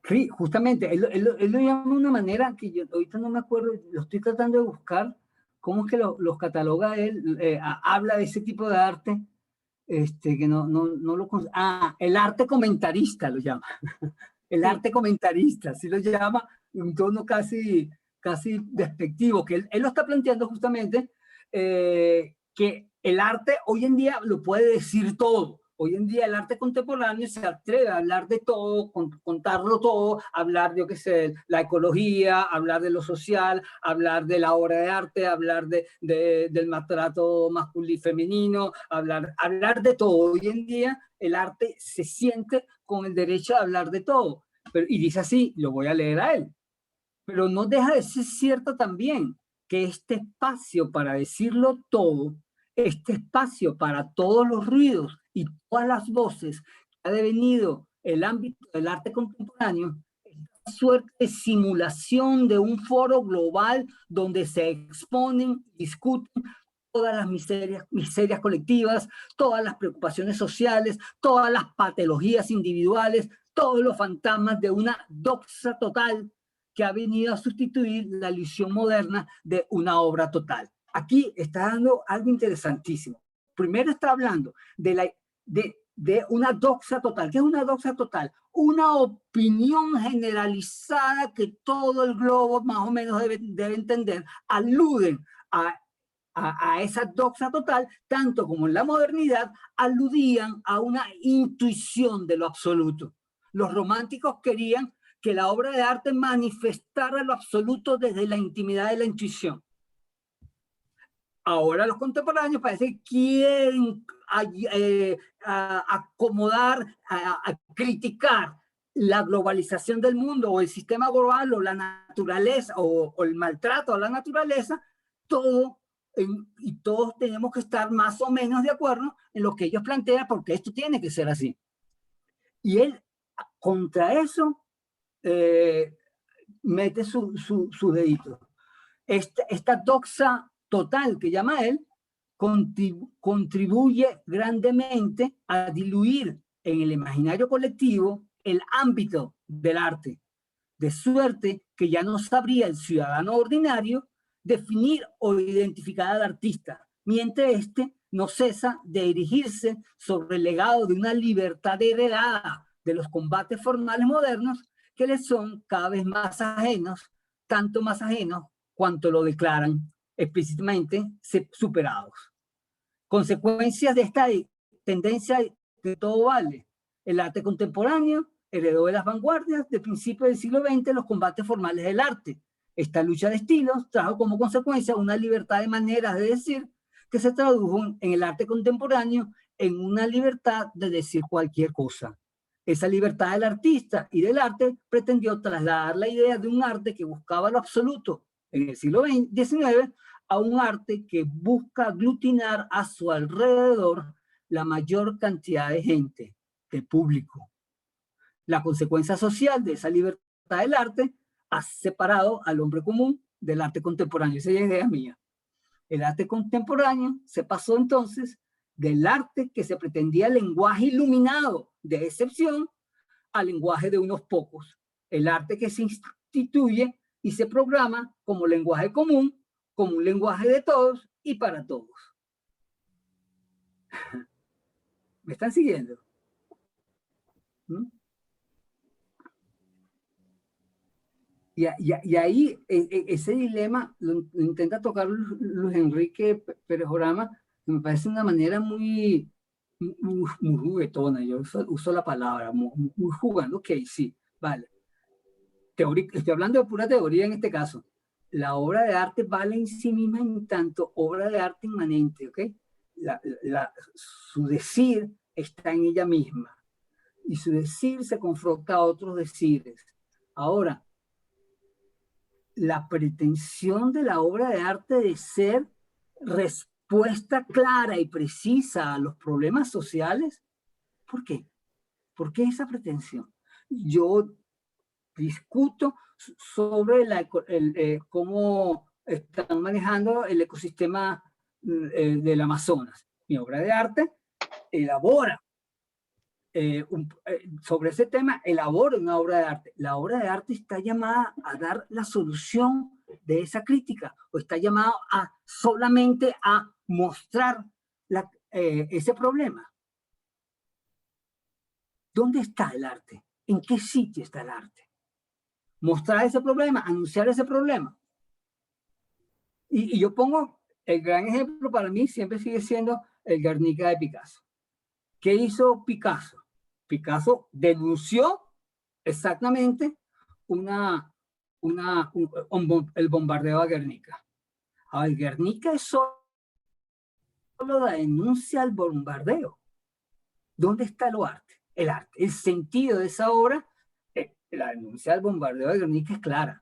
Sí, justamente, él lo llama de una manera que yo ahorita no me acuerdo, lo estoy tratando de buscar, cómo es que los cataloga él, habla de ese tipo de arte, que no lo... el arte comentarista lo llama, el arte comentarista, así lo llama, en un tono casi despectivo, que él lo está planteando justamente, que el arte hoy en día lo puede decir todo. Hoy en día el arte contemporáneo se atreve a hablar de todo, contarlo todo, hablar de, yo qué sé, la ecología, hablar de lo social, hablar de la obra de arte, hablar del maltrato masculino y femenino, hablar de todo. Hoy en día el arte se siente con el derecho a hablar de todo. Y dice así, lo voy a leer a él. Pero no deja de ser cierto también que este espacio para decirlo todo, este espacio para todos los ruidos y todas las voces que ha devenido el ámbito del arte contemporáneo es una suerte de simulación de un foro global donde se exponen, discuten todas las miserias colectivas, todas las preocupaciones sociales, todas las patologías individuales, todos los fantasmas de una doxa total que ha venido a sustituir la ilusión moderna de una obra total. Aquí está dando algo interesantísimo. Primero está hablando de una doxa total. ¿Qué es una doxa total? Una opinión generalizada que todo el globo más o menos debe entender. Aluden a esa doxa total, tanto como en la modernidad aludían a una intuición de lo absoluto. Los románticos querían que la obra de arte manifestara lo absoluto desde la intimidad de la intuición. Ahora los contemporáneos parece que quieren acomodar, a criticar la globalización del mundo o el sistema global o la naturaleza o el maltrato a la naturaleza, todo, y todos tenemos que estar más o menos de acuerdo en lo que ellos plantean porque esto tiene que ser así. Y él contra eso mete su dedito. Esta doxa total que llama él contribuye grandemente a diluir en el imaginario colectivo el ámbito del arte, de suerte que ya no sabría el ciudadano ordinario definir o identificar al artista, mientras éste no cesa de erigirse sobre el legado de una libertad heredada de los combates formales modernos que les son cada vez más ajenos, tanto más ajenos cuanto lo declaran explícitamente superados. Consecuencias de esta tendencia de todo vale. El arte contemporáneo heredó de las vanguardias de principios del siglo XX los combates formales del arte. Esta lucha de estilos trajo como consecuencia una libertad de maneras de decir que se tradujo en el arte contemporáneo en una libertad de decir cualquier cosa. Esa libertad del artista y del arte pretendió trasladar la idea de un arte que buscaba lo absoluto en el siglo XIX a un arte que busca aglutinar a su alrededor la mayor cantidad de gente, de público. La consecuencia social de esa libertad del arte ha separado al hombre común del arte contemporáneo. Esa es la idea mía. El arte contemporáneo se pasó entonces del arte que se pretendía lenguaje iluminado de excepción al lenguaje de unos pocos. El arte que se instituye y se programa como lenguaje común, como un lenguaje de todos y para todos. ¿Me están siguiendo? ¿Mm? Y ahí ese dilema lo intenta tocar Luis Enrique Pérez Jorama, que me parece una manera muy juguetona. Yo uso la palabra, muy jugando. Ok, sí, vale. Estoy hablando de pura teoría en este caso. La obra de arte vale en sí misma en tanto obra de arte inmanente, ¿ok? Su decir está en ella misma. Y su decir se confronta a otros decires. Ahora, la pretensión de la obra de arte de ser respuesta clara y precisa a los problemas sociales, ¿por qué? ¿Por qué esa pretensión? Yo discuto sobre cómo están manejando el ecosistema del Amazonas. Mi obra de arte elabora sobre ese tema, elabora una obra de arte. La obra de arte está llamada a dar la solución de esa crítica, o está llamada solamente a mostrar ese problema. ¿Dónde está el arte? ¿En qué sitio está el arte? Mostrar ese problema, anunciar ese problema. Y yo pongo el gran ejemplo para mí, siempre sigue siendo el Guernica de Picasso. ¿Qué hizo Picasso? Picasso denunció exactamente el bombardeo a Guernica. Ahora, el Guernica es solo la denuncia al bombardeo. ¿Dónde está el arte? El sentido de esa obra, la denuncia al bombardeo de Guernica es clara.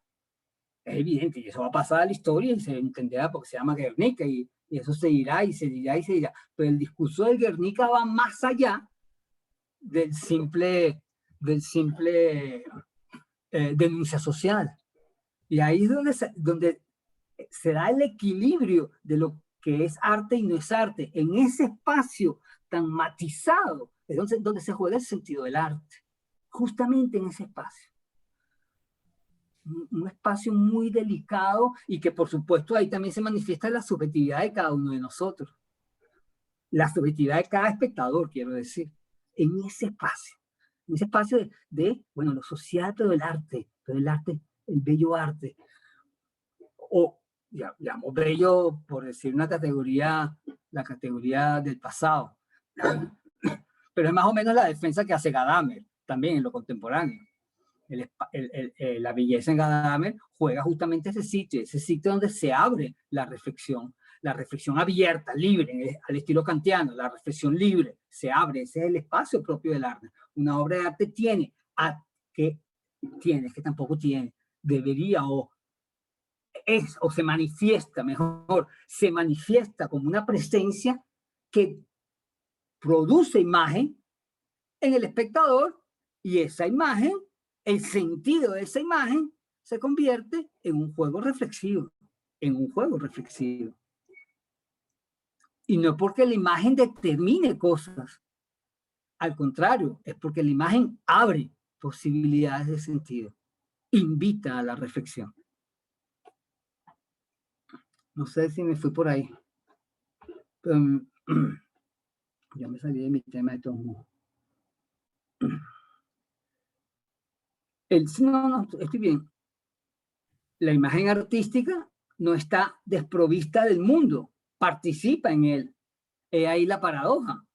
Es evidente, y eso va a pasar a la historia y se entenderá porque se llama Guernica y eso se dirá y se dirá y se dirá. Pero el discurso del Guernica va más allá del simple del simple denuncia social. Y ahí es donde se da el equilibrio de lo que es arte y no es arte. En ese espacio tan matizado es donde se juega el sentido del arte. Justamente en ese espacio. Un espacio muy delicado y que por supuesto ahí también se manifiesta la subjetividad de cada uno de nosotros. La subjetividad de cada espectador, quiero decir. En ese espacio de bueno, lo social, pero el arte, el bello arte. O, digamos, bello, por decir una categoría, la categoría del pasado. Pero es más o menos la defensa que hace Gadamer, también en lo contemporáneo. La belleza en Gadamer juega justamente ese sitio donde se abre la reflexión abierta, libre, al estilo kantiano, la reflexión libre, se abre, ese es el espacio propio del arte. Una obra de arte debería o se manifiesta, mejor, se manifiesta como una presencia que produce imagen en el espectador y esa imagen, el sentido de esa imagen se convierte en un juego reflexivo, Y no porque la imagen determine cosas, al contrario, es porque la imagen abre posibilidades de sentido, invita a la reflexión. No sé si me fui por ahí. Pero, ya me salí de mi tema de todos modos. No, estoy bien. La imagen artística no está desprovista del mundo, participa en él. He ahí la paradoja.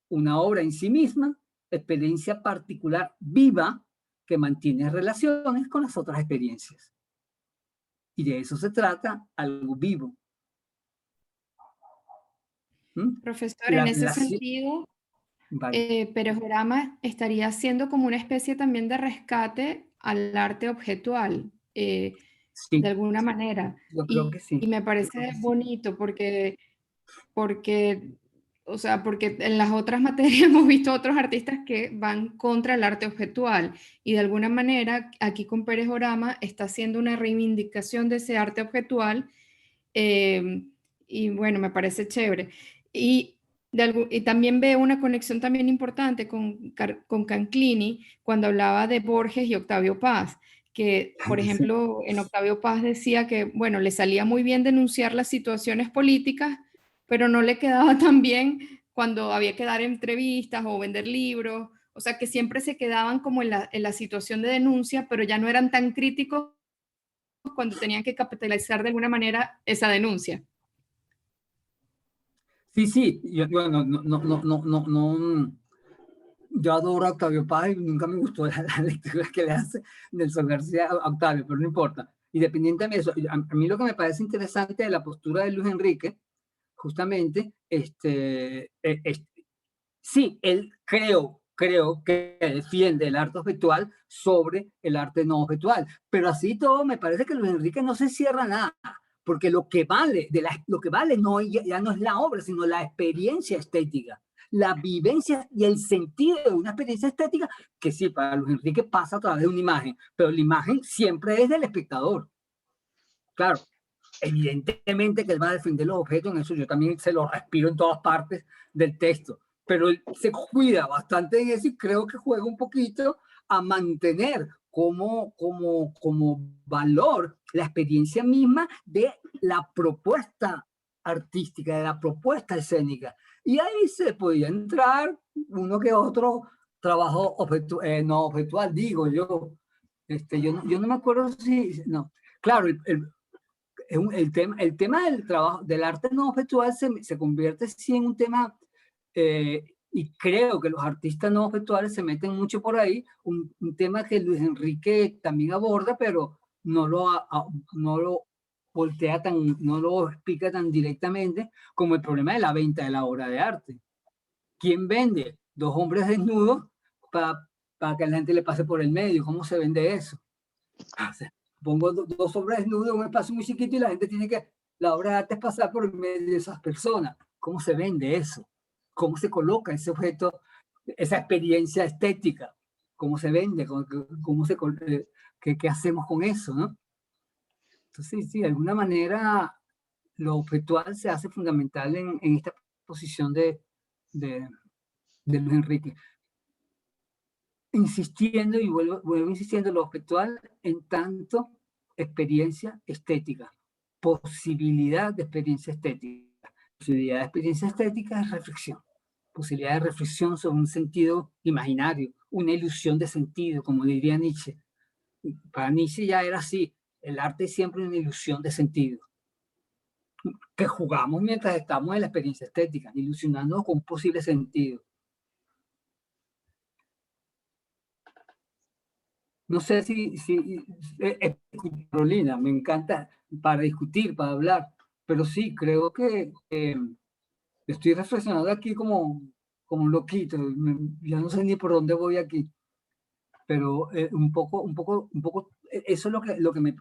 Una obra en sí misma, experiencia particular viva que mantiene relaciones con las otras experiencias. Y de eso se trata, algo vivo. Profesor, en ese sentido, vale. Pérez Orama estaría haciendo como una especie también de rescate al arte objetual, sí, de alguna manera. Yo creo que sí. Y me parece bonito porque, o sea, porque en las otras materias hemos visto otros artistas que van contra el arte objetual y de alguna manera aquí con Pérez Orama está haciendo una reivindicación de ese arte objetual y bueno, me parece chévere. Y también veo una conexión también importante con Canclini cuando hablaba de Borges y Octavio Paz, que por ejemplo en Octavio Paz decía que bueno, le salía muy bien denunciar las situaciones políticas, pero no le quedaba tan bien cuando había que dar entrevistas o vender libros, o sea que siempre se quedaban como en la situación de denuncia, pero ya no eran tan críticos cuando tenían que capitalizar de alguna manera esa denuncia. Sí, yo adoro a Octavio Paz y nunca me gustó la lectura que le hace Nelson García a Octavio, pero no importa. Independientemente de eso, a mí lo que me parece interesante de la postura de Luis Enrique, justamente, sí, él creo que defiende el arte objetual sobre el arte no objetual, pero así todo me parece que Luis Enrique no se cierra nada, porque lo que vale no, ya no es la obra, sino la experiencia estética, la vivencia y el sentido de una experiencia estética, que sí, para Luis Enrique pasa a través de una imagen, pero la imagen siempre es del espectador. Claro, evidentemente que él va a defender los objetos, en eso yo también se lo respiro en todas partes del texto, pero él se cuida bastante en eso y creo que juega un poquito a mantener como valor la experiencia misma de la propuesta artística, de la propuesta escénica. Y ahí se podía entrar uno que otro trabajo no objetual, digo yo. Yo no me acuerdo si... No. Claro, el tema del trabajo, del arte no objetual se convierte sí en un tema, y creo que los artistas no objetuales se meten mucho por ahí, un tema que Luis Enrique también aborda, pero no lo voltea no lo explica tan directamente como el problema de la venta de la obra de arte. ¿Quién vende 2 hombres desnudos para que la gente le pase por el medio? ¿Cómo se vende eso? Pongo 2 hombres desnudos en un espacio muy chiquito y la gente tiene que, la obra de arte es pasar por el medio de esas personas. ¿Cómo se vende eso? ¿Cómo se coloca ese objeto, esa experiencia estética? cómo se vende, qué hacemos con eso, ¿no? Entonces, sí, de alguna manera lo objetual se hace fundamental en esta posición de Luis Enrique. Insistiendo, y vuelvo insistiendo, lo objetual en tanto experiencia estética, posibilidad de experiencia estética. Posibilidad de experiencia estética es reflexión. Posibilidad de reflexión sobre un sentido imaginario, una ilusión de sentido, como diría Nietzsche. Para Nietzsche ya era así, el arte es siempre una ilusión de sentido, que jugamos mientras estamos en la experiencia estética, ilusionándonos con un posible sentido. No sé si Carolina, me encanta para discutir, para hablar, pero sí, creo que estoy reflexionando aquí como un loquito, ya no sé ni por dónde voy aquí, pero un poco, eso es lo que me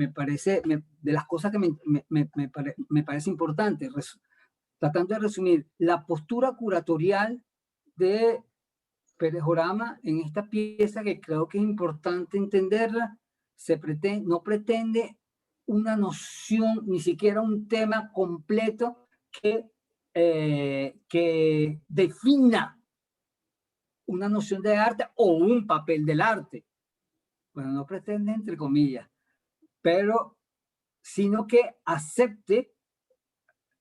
parece, de las cosas que me parece importante, tratando de resumir, la postura curatorial de Pérez Jorama en esta pieza, que creo que es importante entenderla, no pretende una noción, ni siquiera un tema completo que defina una noción de arte o un papel del arte. Bueno, no pretende, entre comillas, pero sino que acepte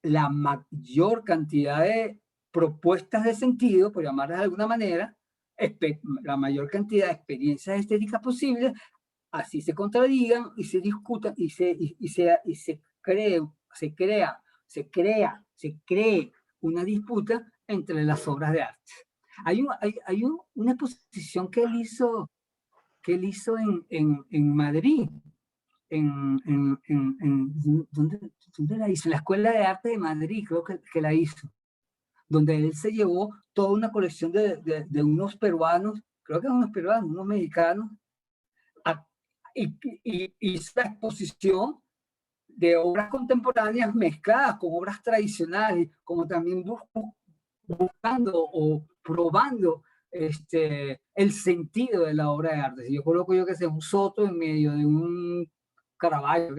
la mayor cantidad de propuestas de sentido, por llamarlas de alguna manera, la mayor cantidad de experiencias estéticas posibles, así se contradigan y se discutan y se cree una disputa entre las obras de arte. Hay una exposición que él hizo en Madrid, ¿dónde la hizo? En la Escuela de Arte de Madrid, creo que la hizo, donde él se llevó toda una colección de unos peruanos, creo que unos peruanos, unos mexicanos, y hizo la exposición de obras contemporáneas mezcladas con obras tradicionales, como también buscando o probando el sentido de la obra de arte. Si yo coloco que sea un Soto en medio de un Caravaggio,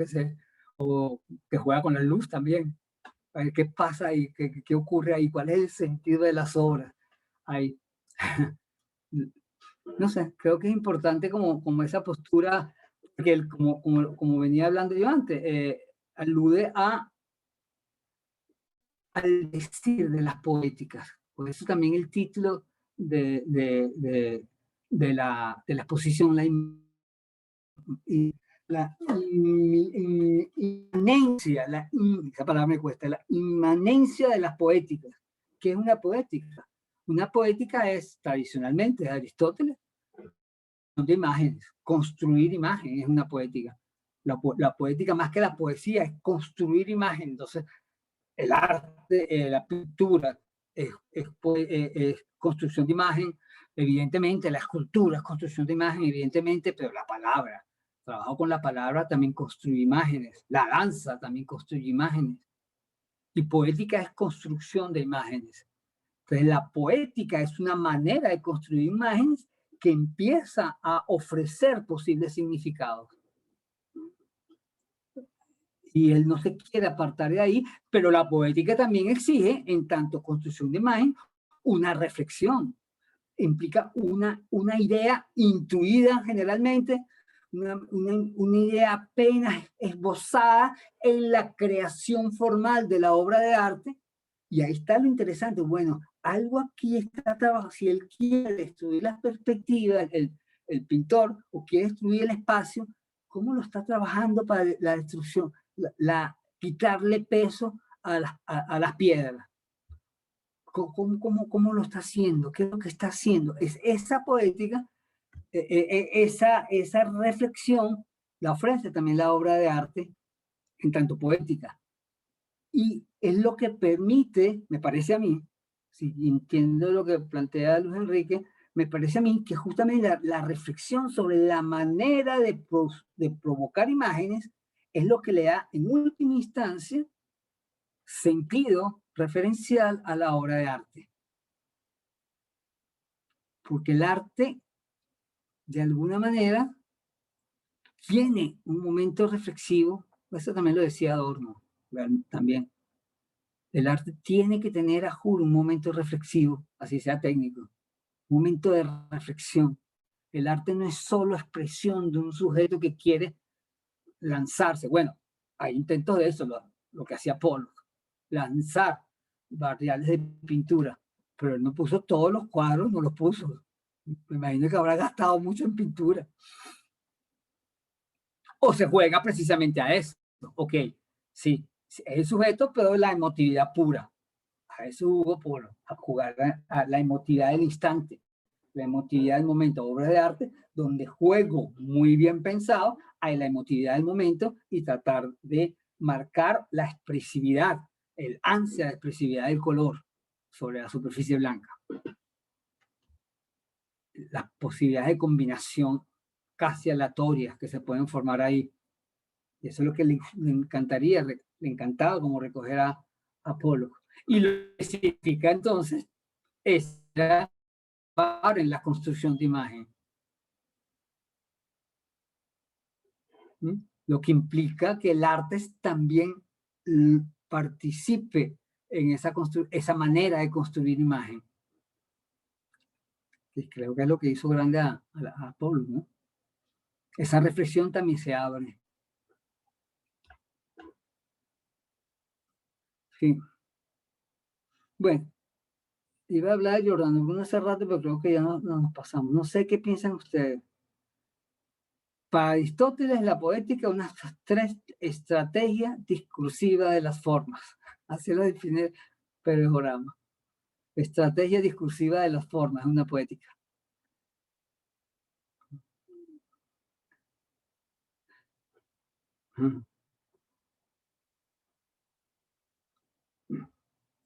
o que juega con la luz también, a ver qué pasa ahí, qué ocurre ahí, cuál es el sentido de las obras ahí. No sé, creo que es importante como esa postura, que él, como venía hablando yo antes, alude al decir de las poéticas. Por eso también el título de la exposición, la inmanencia, esa palabra me cuesta, la inmanencia de las poéticas. ¿Qué es una poética? Una poética es, tradicionalmente, de Aristóteles, de imágenes. Construir imágenes es una poética. La poética, más que la poesía, es construir imágenes. Entonces, el arte, la pintura es construcción de imagen, evidentemente, la escultura es construcción de imagen, evidentemente, pero la palabra, trabajo con la palabra, también construye imágenes, la danza también construye imágenes, y poética es construcción de imágenes. Entonces, la poética es una manera de construir imágenes que empieza a ofrecer posibles significados. Y él no se quiere apartar de ahí, pero la poética también exige, en tanto construcción de imagen, una reflexión. Implica una idea intuida generalmente, una idea apenas esbozada en la creación formal de la obra de arte. Y ahí está lo interesante. Bueno, algo aquí está trabajando. Si él quiere destruir las perspectivas, el pintor, o quiere destruir el espacio, ¿cómo lo está trabajando para la destrucción? Quitarle peso a las piedras. ¿Cómo lo está haciendo? ¿Qué es lo que está haciendo? Es esa poética, esa reflexión la ofrece también la obra de arte en tanto poética. Y es lo que permite, me parece a mí, si entiendo lo que plantea Luis Enrique, me parece a mí que justamente la reflexión sobre la manera de provocar imágenes es lo que le da en última instancia sentido referencial a la obra de arte. Porque el arte de alguna manera, tiene un momento reflexivo. Eso también lo decía Adorno, también. El arte tiene que tener, a juro, un momento reflexivo, así sea técnico, un momento de reflexión. El arte no es solo expresión de un sujeto que quiere lanzarse. Bueno, hay intentos de eso, lo que hacía Pollock, lanzar barriales de pintura, pero él no puso todos los cuadros, no los puso. Me imagino que habrá gastado mucho en pintura. O se juega precisamente a eso. Ok, sí, es el sujeto, pero la emotividad pura. A eso Hugo Pollock, a jugar a la emotividad del instante, la emotividad del momento, obras de arte, donde juego muy bien pensado a la emotividad del momento y tratar de marcar la expresividad, el ansia de expresividad del color sobre la superficie blanca. Las posibilidades de combinación casi aleatorias que se pueden formar ahí. Y eso es lo que le encantaría, le encantaba como recoger a Pollock. Y lo que significa entonces es en la construcción de imagen. Lo que implica que el arte también participe en esa manera de construir imagen. Y creo que es lo que hizo grande a Pollock, ¿no? Esa reflexión también se abre. Sí. Bueno, iba a hablar de Giordano Bruno hace rato, pero creo que ya no nos pasamos. No sé qué piensan ustedes. Para Aristóteles, la poética es una estrategia discursiva de las formas. Así lo define Pérez Orama. Estrategia discursiva de las formas, una poética.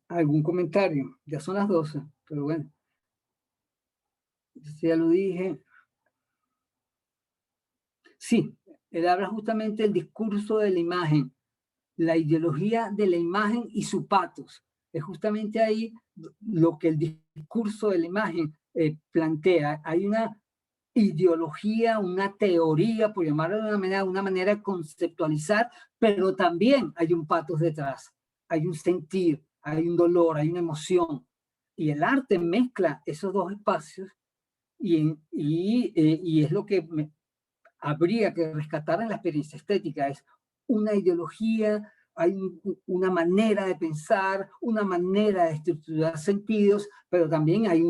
¿Algún comentario? Ya son las 12, pero bueno. Ya lo dije. Sí, él habla justamente del discurso de la imagen, la ideología de la imagen y su patos. Es justamente ahí lo que el discurso de la imagen plantea. Hay una ideología, una teoría, por llamarlo de una manera de conceptualizar, pero también hay un patos detrás. Hay un sentir, hay un dolor, hay una emoción. Y el arte mezcla esos dos espacios y es lo que habría que rescatar en la experiencia estética. Es una ideología, hay una manera de pensar, una manera de estructurar sentidos, pero también hay un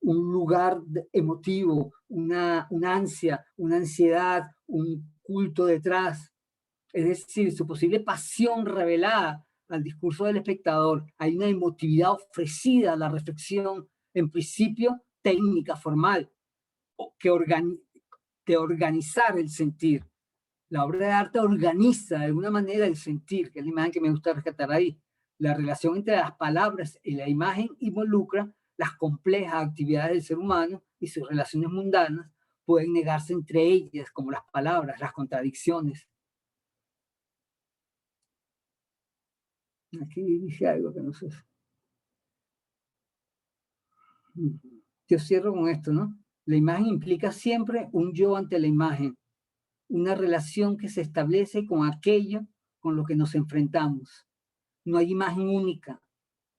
lugar emotivo, una ansia, una ansiedad, un culto detrás. Es decir, su posible pasión revelada al discurso del espectador. Hay una emotividad ofrecida a la reflexión, en principio técnica, formal, de organizar el sentir. La obra de arte organiza de alguna manera el sentir, que es la imagen que me gusta rescatar ahí. La relación entre las palabras y la imagen involucra las complejas actividades del ser humano y sus relaciones mundanas pueden negarse entre ellas, como las palabras, las contradicciones. Aquí dice algo que no sé. Yo cierro con esto, ¿no? La imagen implica siempre un yo ante la imagen, una relación que se establece con aquello con lo que nos enfrentamos. No hay imagen única.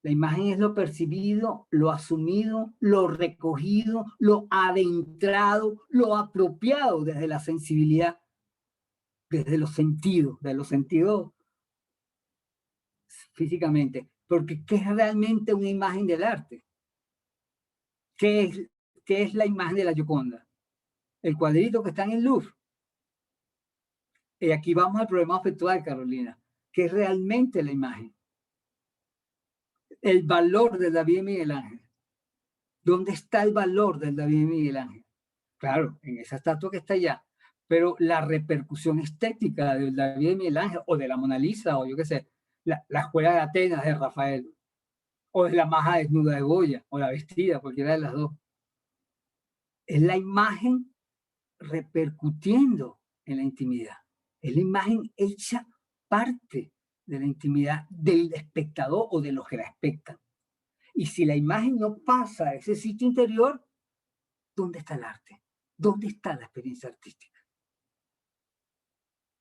La imagen es lo percibido, lo asumido, lo recogido, lo adentrado, lo apropiado desde la sensibilidad, desde los sentidos físicamente. Porque ¿qué es realmente una imagen del arte? ¿Qué es la imagen de la Gioconda? El cuadrito que está en el Louvre. Y aquí vamos al problema objetual, Carolina. ¿Qué es realmente la imagen? El valor de David y Miguel Ángel. ¿Dónde está el valor del David y Miguel Ángel? Claro, en esa estatua que está allá. Pero la repercusión estética del David y Miguel Ángel, o de la Mona Lisa, o yo qué sé, la escuela de Atenas de Rafael, o de la maja desnuda de Goya, o la vestida, cualquiera de las dos. Es la imagen repercutiendo en la intimidad. Es la imagen hecha parte de la intimidad del espectador o de los que la espectan. Y si la imagen no pasa a ese sitio interior, ¿dónde está el arte? ¿Dónde está la experiencia artística?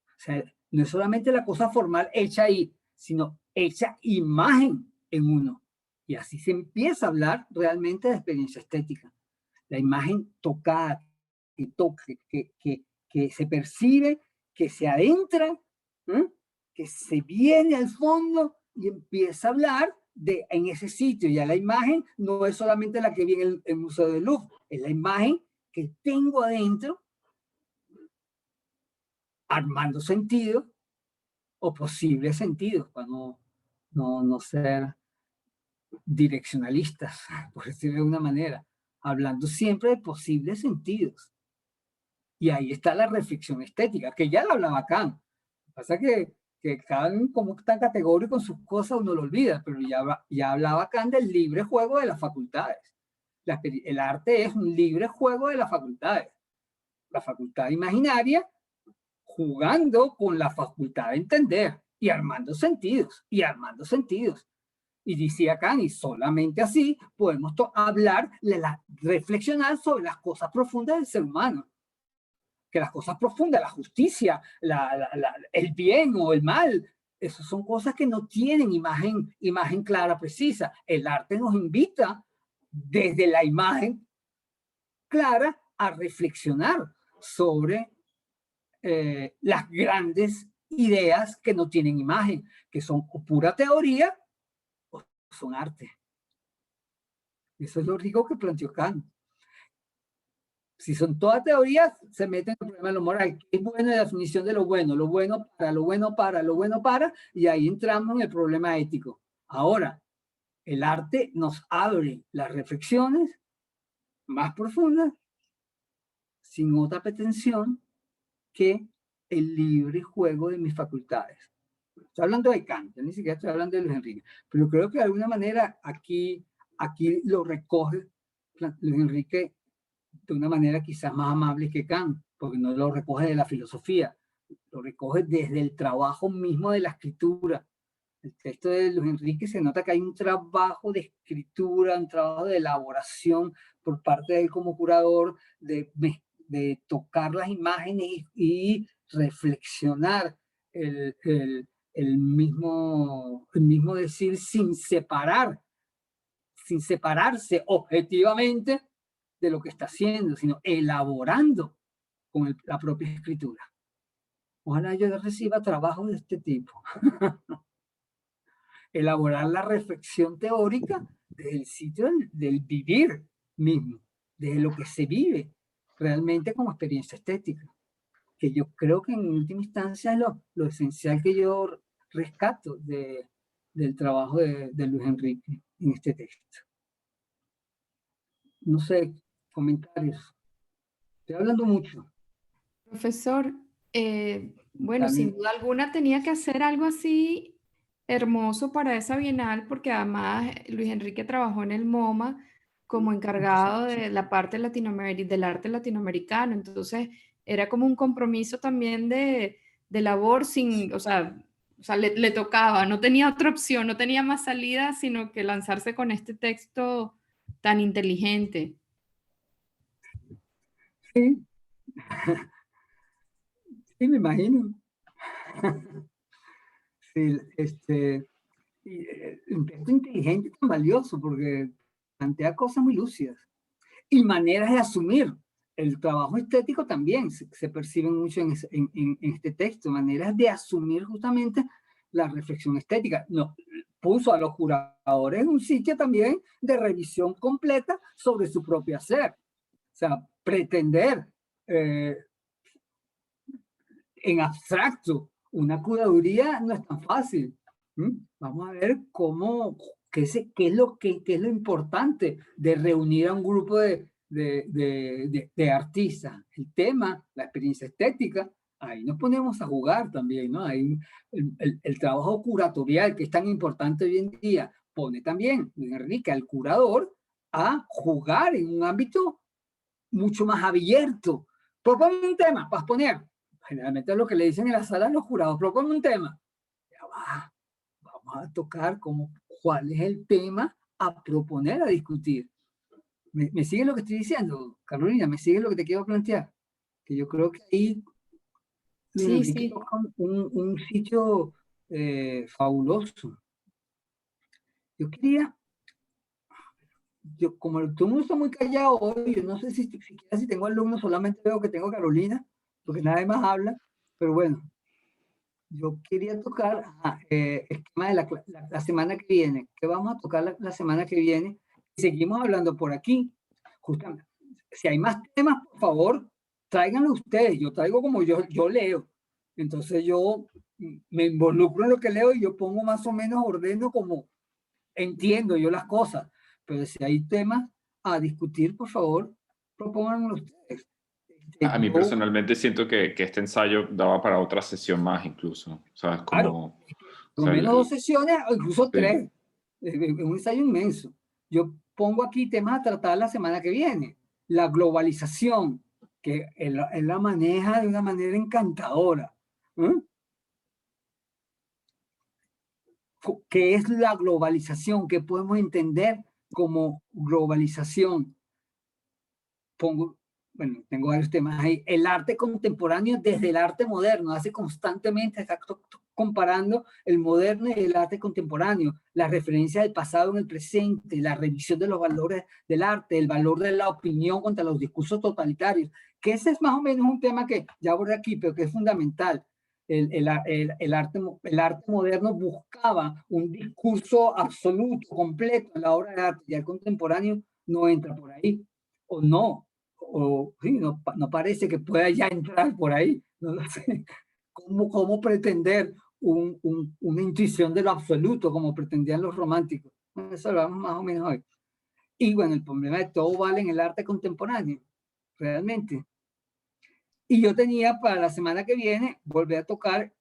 O sea, no es solamente la cosa formal hecha ahí, sino hecha imagen en uno. Y así se empieza a hablar realmente de experiencia estética. La imagen tocada, que toca, que se percibe, que se adentra, ¿eh? Que se viene al fondo y empieza a hablar de en ese sitio. Ya la imagen no es solamente la que vi en el Museo del Louvre, es la imagen que tengo adentro, armando sentidos o posibles sentidos, para no ser direccionalistas, por decirlo de una manera, hablando siempre de posibles sentidos. Y ahí está la reflexión estética, que ya la hablaba Kant. Lo que pasa es que Kant, como es tan categórico en sus cosas, uno lo olvida, pero ya hablaba Kant del libre juego de las facultades. El arte es un libre juego de las facultades. La facultad imaginaria jugando con la facultad de entender y armando sentidos, y armando sentidos. Y decía Kant, y solamente así podemos hablar, reflexionar sobre las cosas profundas del ser humano. Que las cosas profundas, la justicia, el bien o el mal, esas son cosas que no tienen imagen clara, precisa. El arte nos invita desde la imagen clara a reflexionar sobre las grandes ideas que no tienen imagen, que son pura teoría o son arte. Eso es lo rico que planteó Kant. Si son todas teorías, se meten en el problema de lo moral. Es buena la definición de lo bueno para, y ahí entramos en el problema ético. Ahora, el arte nos abre las reflexiones más profundas sin otra pretensión que el libre juego de mis facultades. Estoy hablando de Kant, ni siquiera estoy hablando de Luis Enrique, pero creo que de alguna manera aquí lo recoge Luis Enrique de una manera quizás más amable que Kant, porque no lo recoge de la filosofía, lo recoge desde el trabajo mismo de la escritura. El texto de Luis Enrique se nota que hay un trabajo de escritura, un trabajo de elaboración por parte de él como curador, de tocar las imágenes y reflexionar el mismo decir sin separarse objetivamente de lo que está haciendo, sino elaborando con la propia escritura. Ojalá yo reciba trabajo de este tipo. Elaborar la reflexión teórica del sitio del vivir mismo, de lo que se vive realmente como experiencia estética, que yo creo que en última instancia es lo esencial que yo rescato del trabajo de Luis Enrique en este texto. No sé, comentarios. Estoy hablando mucho. Profesor, bueno, sin duda alguna tenía que hacer algo así hermoso para esa bienal, porque además Luis Enrique trabajó en el MoMA como encargado de la parte del arte latinoamericano, entonces era como un compromiso también de labor sin, o sea le tocaba, no tenía otra opción, no tenía más salida, sino que lanzarse con este texto tan inteligente. Sí. Sí, me imagino. Sí, un texto inteligente y tan valioso porque plantea cosas muy lúcidas y maneras de asumir. El trabajo estético también se percibe mucho en este texto, maneras de asumir justamente la reflexión estética. No, puso a los curadores en un sitio también de revisión completa sobre su propio hacer. O sea, pretender en abstracto una curaduría no es tan fácil. Vamos a ver qué es lo importante de reunir a un grupo de artistas. El tema, la experiencia estética, ahí nos ponemos a jugar también, ¿no? Ahí el trabajo curatorial que es tan importante hoy en día pone también, Enrique, al curador a jugar en un ámbito mucho más abierto. Propone un tema, vas a poner. Generalmente es lo que le dicen en la sala a los jurados, propone un tema. Ya va, vamos a tocar cuál es el tema a proponer, a discutir. ¿Me sigue lo que estoy diciendo, Carolina? ¿Me sigue lo que te quiero plantear? Que yo creo que ahí Sí. toca un sitio fabuloso. Yo quería, como todo el mundo está muy callado hoy, yo no sé siquiera si tengo alumnos, solamente veo que tengo a Carolina, porque nadie más habla, pero bueno, yo quería tocar esquema de la semana que viene. ¿Qué vamos a tocar la semana que viene? Seguimos hablando por aquí. Justamente, si hay más temas, por favor, tráiganlo ustedes. Yo traigo como yo leo. Entonces yo me involucro en lo que leo y yo pongo más o menos, ordeno como entiendo yo las cosas. Pero si hay temas a discutir, por favor, propónganlo ustedes. A mí personalmente siento que este ensayo daba para otra sesión más incluso. O sea, es como... Por lo menos 2 sesiones o incluso 3. Es un ensayo inmenso. Yo pongo aquí temas a tratar la semana que viene. La globalización, que él la maneja de una manera encantadora. ¿Qué es la globalización? ¿Qué podemos entender como globalización? Tengo varios temas ahí. El arte contemporáneo desde el arte moderno, hace constantemente, está comparando el moderno y el arte contemporáneo, la referencia del pasado en el presente, la revisión de los valores del arte, el valor de la opinión contra los discursos totalitarios, que ese es más o menos un tema que ya abordé aquí, pero que es fundamental. El arte moderno buscaba un discurso absoluto, completo en la obra de arte, y el contemporáneo no entra por ahí, o no, sí, no parece que pueda ya entrar por ahí. No lo sé. ¿Cómo pretender una intuición de lo absoluto, como pretendían los románticos? Eso lo vamos más o menos hoy. Y bueno, el problema de todo vale en el arte contemporáneo, realmente. Y yo tenía para la semana que viene volver a tocar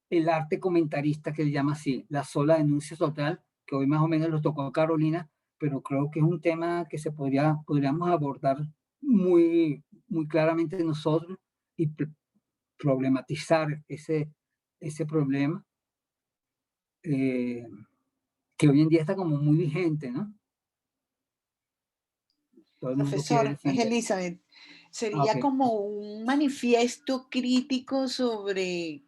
el arte comentarista, que él llama así, la sola denuncia total, que hoy más o menos lo tocó Carolina, pero creo que es un tema que podríamos abordar muy claramente nosotros y problematizar ese problema que hoy en día está como muy vigente, ¿no? Profesor, es Elizabeth, sería como un manifiesto crítico sobre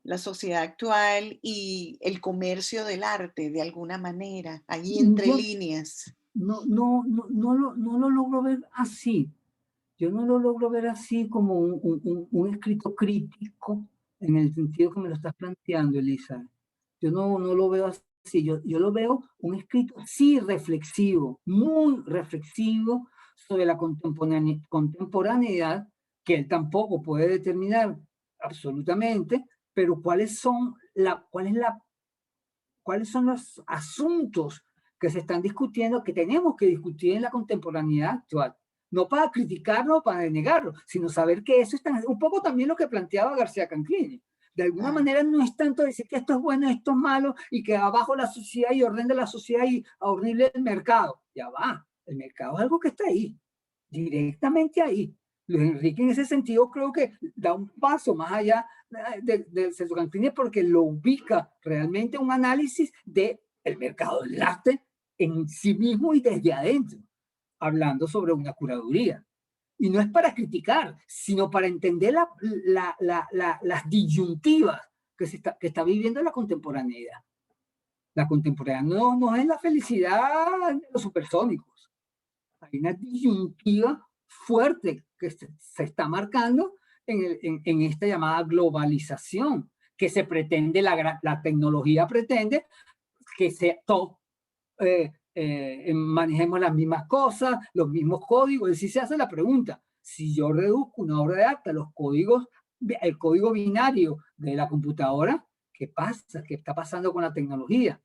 la sociedad actual y el comercio del arte, de alguna manera, ahí entre líneas. No lo logro ver así. Yo no lo logro ver así como un escrito crítico en el sentido que me lo estás planteando, Elisa. Yo no lo veo así. Yo lo veo un escrito sí reflexivo, muy reflexivo sobre la contemporaneidad, que él tampoco puede determinar absolutamente, pero cuáles son los asuntos que se están discutiendo, que tenemos que discutir en la contemporaneidad actual. No para criticarlo o para denegarlo, sino saber que eso está un poco también lo que planteaba García Canclini. De alguna manera no es tanto decir que esto es bueno, esto es malo, y que abajo la sociedad y orden de la sociedad y horrible el mercado. Ya va, el mercado es algo que está ahí, directamente ahí. Luis Enrique en ese sentido creo que da un paso más allá de Celso Canclini, porque lo ubica realmente un análisis del mercado del arte en sí mismo y desde adentro, hablando sobre una curaduría. Y no es para criticar, sino para entender las disyuntivas que está viviendo la contemporaneidad. La contemporaneidad no es la felicidad de los supersónicos. Hay una disyuntiva fuerte que se está marcando en esta llamada globalización, que se pretende, la tecnología pretende que manejemos las mismas cosas, los mismos códigos. Es decir, se hace la pregunta, si yo reduzco una obra de arte a el código binario de la computadora, ¿qué pasa? ¿Qué está pasando con la tecnología?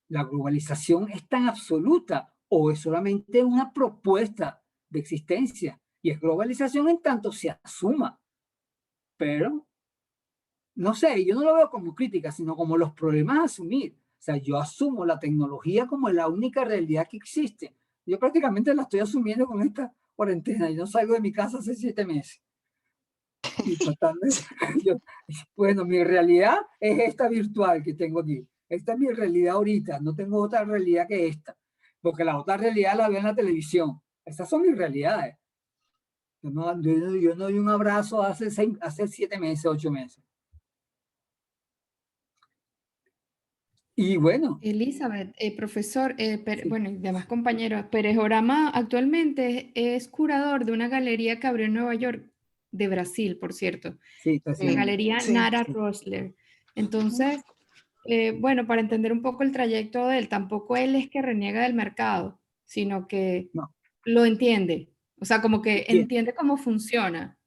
¿La globalización es tan absoluta o es solamente una propuesta de existencia? Y es globalización en tanto se asuma. Pero, no sé, yo no lo veo como crítica, sino como los problemas a asumir. O sea, yo asumo la tecnología como la única realidad que existe. Yo prácticamente la estoy asumiendo con esta cuarentena. Yo no salgo de mi casa hace 7 meses. Y bueno, mi realidad es esta virtual que tengo aquí. Esta es mi realidad ahorita, no tengo otra realidad que esta. porque la otra realidad la veo en la televisión. Esas son mis realidades. Yo no doy un abrazo hace 7 meses, 8 meses. Y bueno. Elizabeth, profesor, Sí. bueno, y demás compañeros, Pérez Orama actualmente es curador de una galería que abrió en Nueva York, de Brasil, por cierto. Sí, La galería Nara sí. Rosler. Entonces, bueno, para entender un poco el trayecto de él, tampoco él es que reniega del mercado, sino que lo entiende. O sea, como que entiende cómo funciona.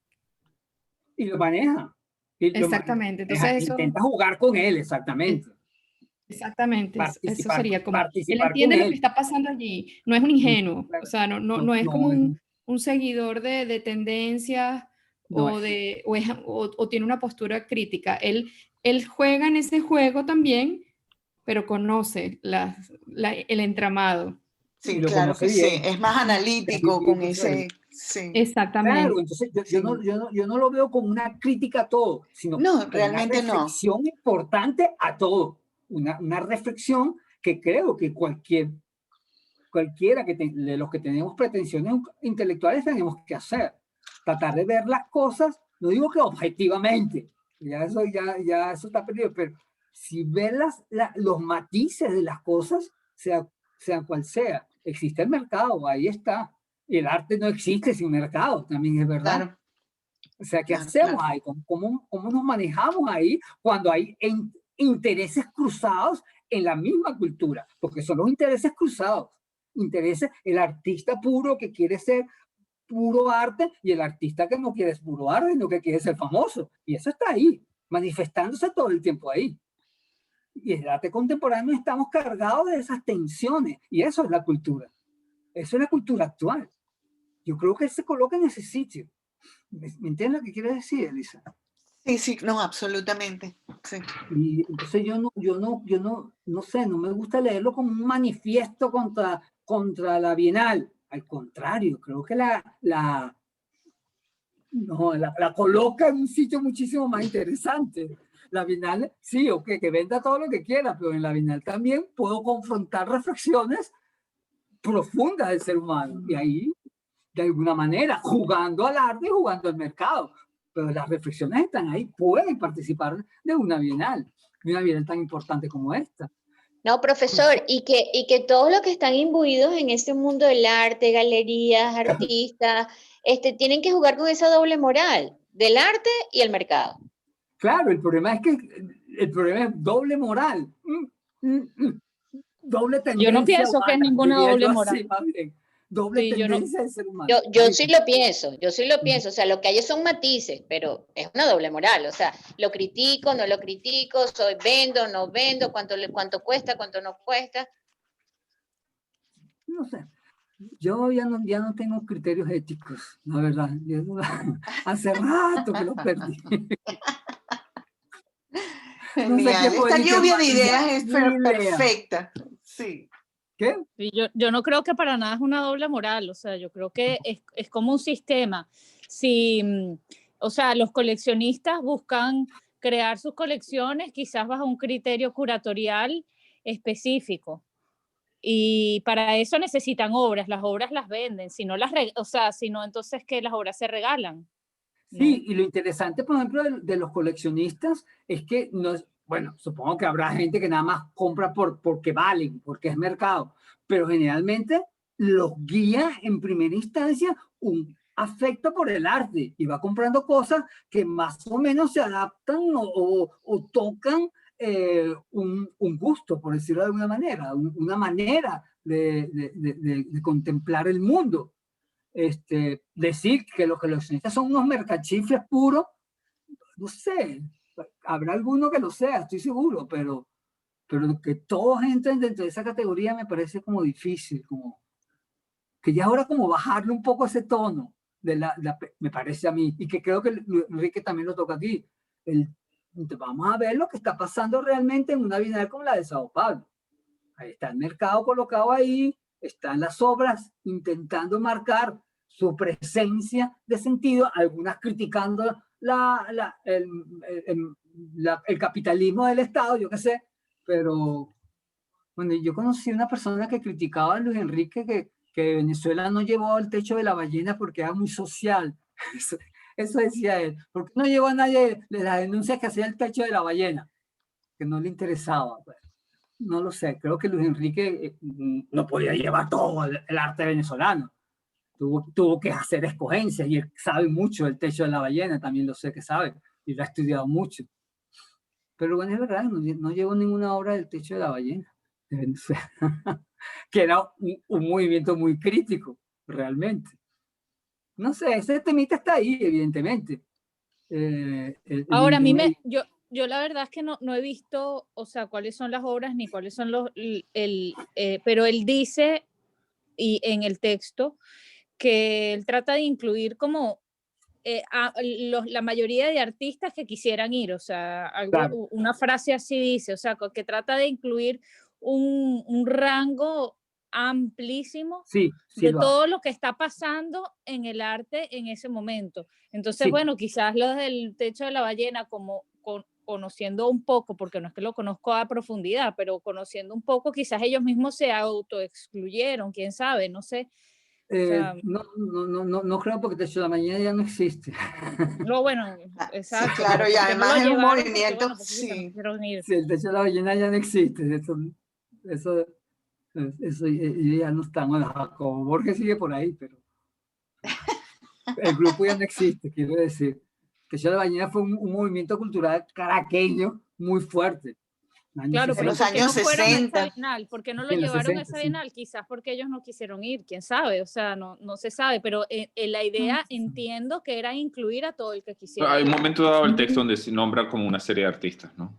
Y lo maneja. Exactamente. Entonces eso... Intenta jugar con él, exactamente. Exactamente, eso sería como, él participar entiende con lo él. que está pasando allí, no es un ingenuo, o sea, no es como un seguidor de tendencias o tiene una postura crítica, él juega en ese juego también, pero conoce el entramado. Sí, claro que sí, es más analítico con ese... Sí. Exactamente. Claro, entonces yo no lo veo como una crítica a todo, sino realmente una reflexión importante a todo. Una reflexión que creo que cualquiera de los que tenemos pretensiones intelectuales tenemos que hacer. Tratar de ver las cosas, no digo que objetivamente, ya eso está perdido, pero si ver los matices de las cosas, sea cual sea, existe el mercado, ahí está. Y el arte no existe sin mercado, también es verdad. Claro. O sea, ¿qué hacemos ahí? ¿Cómo nos manejamos ahí cuando hay intereses cruzados en la misma cultura? Porque son los intereses cruzados. El artista puro que quiere ser puro arte y el artista que no quiere ser puro arte, sino que quiere ser famoso. Y eso está ahí, manifestándose todo el tiempo ahí. Y el arte contemporáneo estamos cargados de esas tensiones. Y eso es la cultura. Eso es la cultura actual. Yo creo que se coloca en ese sitio. ¿Me entiendes lo que quiero decir, Elisa? Sí, no, absolutamente. Sí. Y entonces no sé, no me gusta leerlo como un manifiesto contra la Bienal. Al contrario, creo que la coloca en un sitio muchísimo más interesante. La Bienal, sí, que venda todo lo que quiera, pero en la Bienal también puedo confrontar reflexiones profundas del ser humano. Y ahí, de alguna manera, jugando al arte y jugando al mercado. Pero las reflexiones están ahí, pueden participar de una Bienal tan importante como esta. No, profesor, y que todos los que están imbuidos en este mundo del arte, galerías, artistas, tienen que jugar con esa doble moral del arte y el mercado. Claro, el problema es doble moral. Doble tendencia. Yo no pienso que es ninguna doble moral. Doble tendencia del ser humano. Yo sí lo pienso, o sea, lo que hay son matices, pero es una doble moral, o sea, lo critico, no lo critico, vendo, no vendo, cuánto cuesta, cuánto no cuesta. No sé, yo ya no tengo criterios éticos, la verdad, hace rato que los perdí. No sé esta lluvia de ideas es perfecta, sí. ¿Qué? Yo no creo que para nada es una doble moral, o sea, yo creo que es como un sistema. Si, o sea, los coleccionistas buscan crear sus colecciones quizás bajo un criterio curatorial específico. Y para eso necesitan obras, las obras las venden, si no entonces que las obras se regalan. ¿No? Sí, y lo interesante, por ejemplo, de los coleccionistas es que bueno, supongo que habrá gente que nada más compra porque valen, porque es mercado, pero generalmente los guía en primera instancia un afecto por el arte y va comprando cosas que más o menos se adaptan o tocan un gusto, por decirlo de alguna manera, una manera de contemplar el mundo. Decir que los coleccionistas son unos mercachifles puros, no sé, habrá alguno que lo sea, estoy seguro, pero que todos entren dentro de esa categoría me parece como difícil, como que ya ahora como bajarle un poco ese tono, me parece a mí, y que creo que Enrique también lo toca aquí. Vamos a ver lo que está pasando realmente en una Bienal como la de Sao Paulo. Ahí está el mercado colocado ahí, están las obras intentando marcar su presencia de sentido, algunas criticando el capitalismo del Estado, yo qué sé, pero Bueno, yo conocí una persona que criticaba a Luis Enrique que Venezuela no llevó al techo de la ballena porque era muy social. Eso decía él. ¿Por qué no llevó a nadie de las denuncias que hacía el techo de la ballena? Que no le interesaba. Pues. No lo sé. Creo que Luis Enrique no podía llevar todo el arte venezolano. Tuvo que hacer escogencias y él sabe mucho del techo de la ballena, también lo sé que sabe, y lo ha estudiado mucho. Pero bueno, es verdad, no llevó ninguna obra del techo de la ballena de Venezuela, que era un movimiento muy crítico, realmente. No sé, ese temita está ahí, evidentemente. Ahora, yo la verdad es que no he visto, o sea, cuáles son las obras ni cuáles son pero él dice, y en el texto, que él trata de incluir como la mayoría de artistas que quisieran ir, o sea, Claro. una frase así dice, o sea, que trata de incluir un rango amplísimo sí, de todo lo que está pasando en el arte en ese momento. Entonces, sí. bueno, quizás los del techo de la ballena, como conociendo un poco, porque no es que lo conozco a profundidad, pero conociendo un poco, quizás ellos mismos se autoexcluyeron, quién sabe, no sé. O sea, No creo porque Techo de la Mañana ya no existe. no, bueno, exacto. Sí, claro, y no además lo es un llevaron movimiento, porque no sí. quisieron ir. Sí, el Techo de la Ballena ya no existe. Eso ya no está. Bueno, Jacobo Borges sigue por ahí, pero el grupo ya no existe, quiero decir. Techo de la Ballena fue un movimiento cultural caraqueño muy fuerte. Claro, pero los ¿por qué años no fueron a esa 60. bienal? ¿Por qué no lo En los llevaron a 60, esa sí. bienal? Quizás porque ellos no quisieron ir, quién sabe, o sea, no se sabe, pero la idea entiendo que era incluir a todo el que quisiera Hay ir. un momento dado el texto donde se nombra como una serie de artistas, ¿no?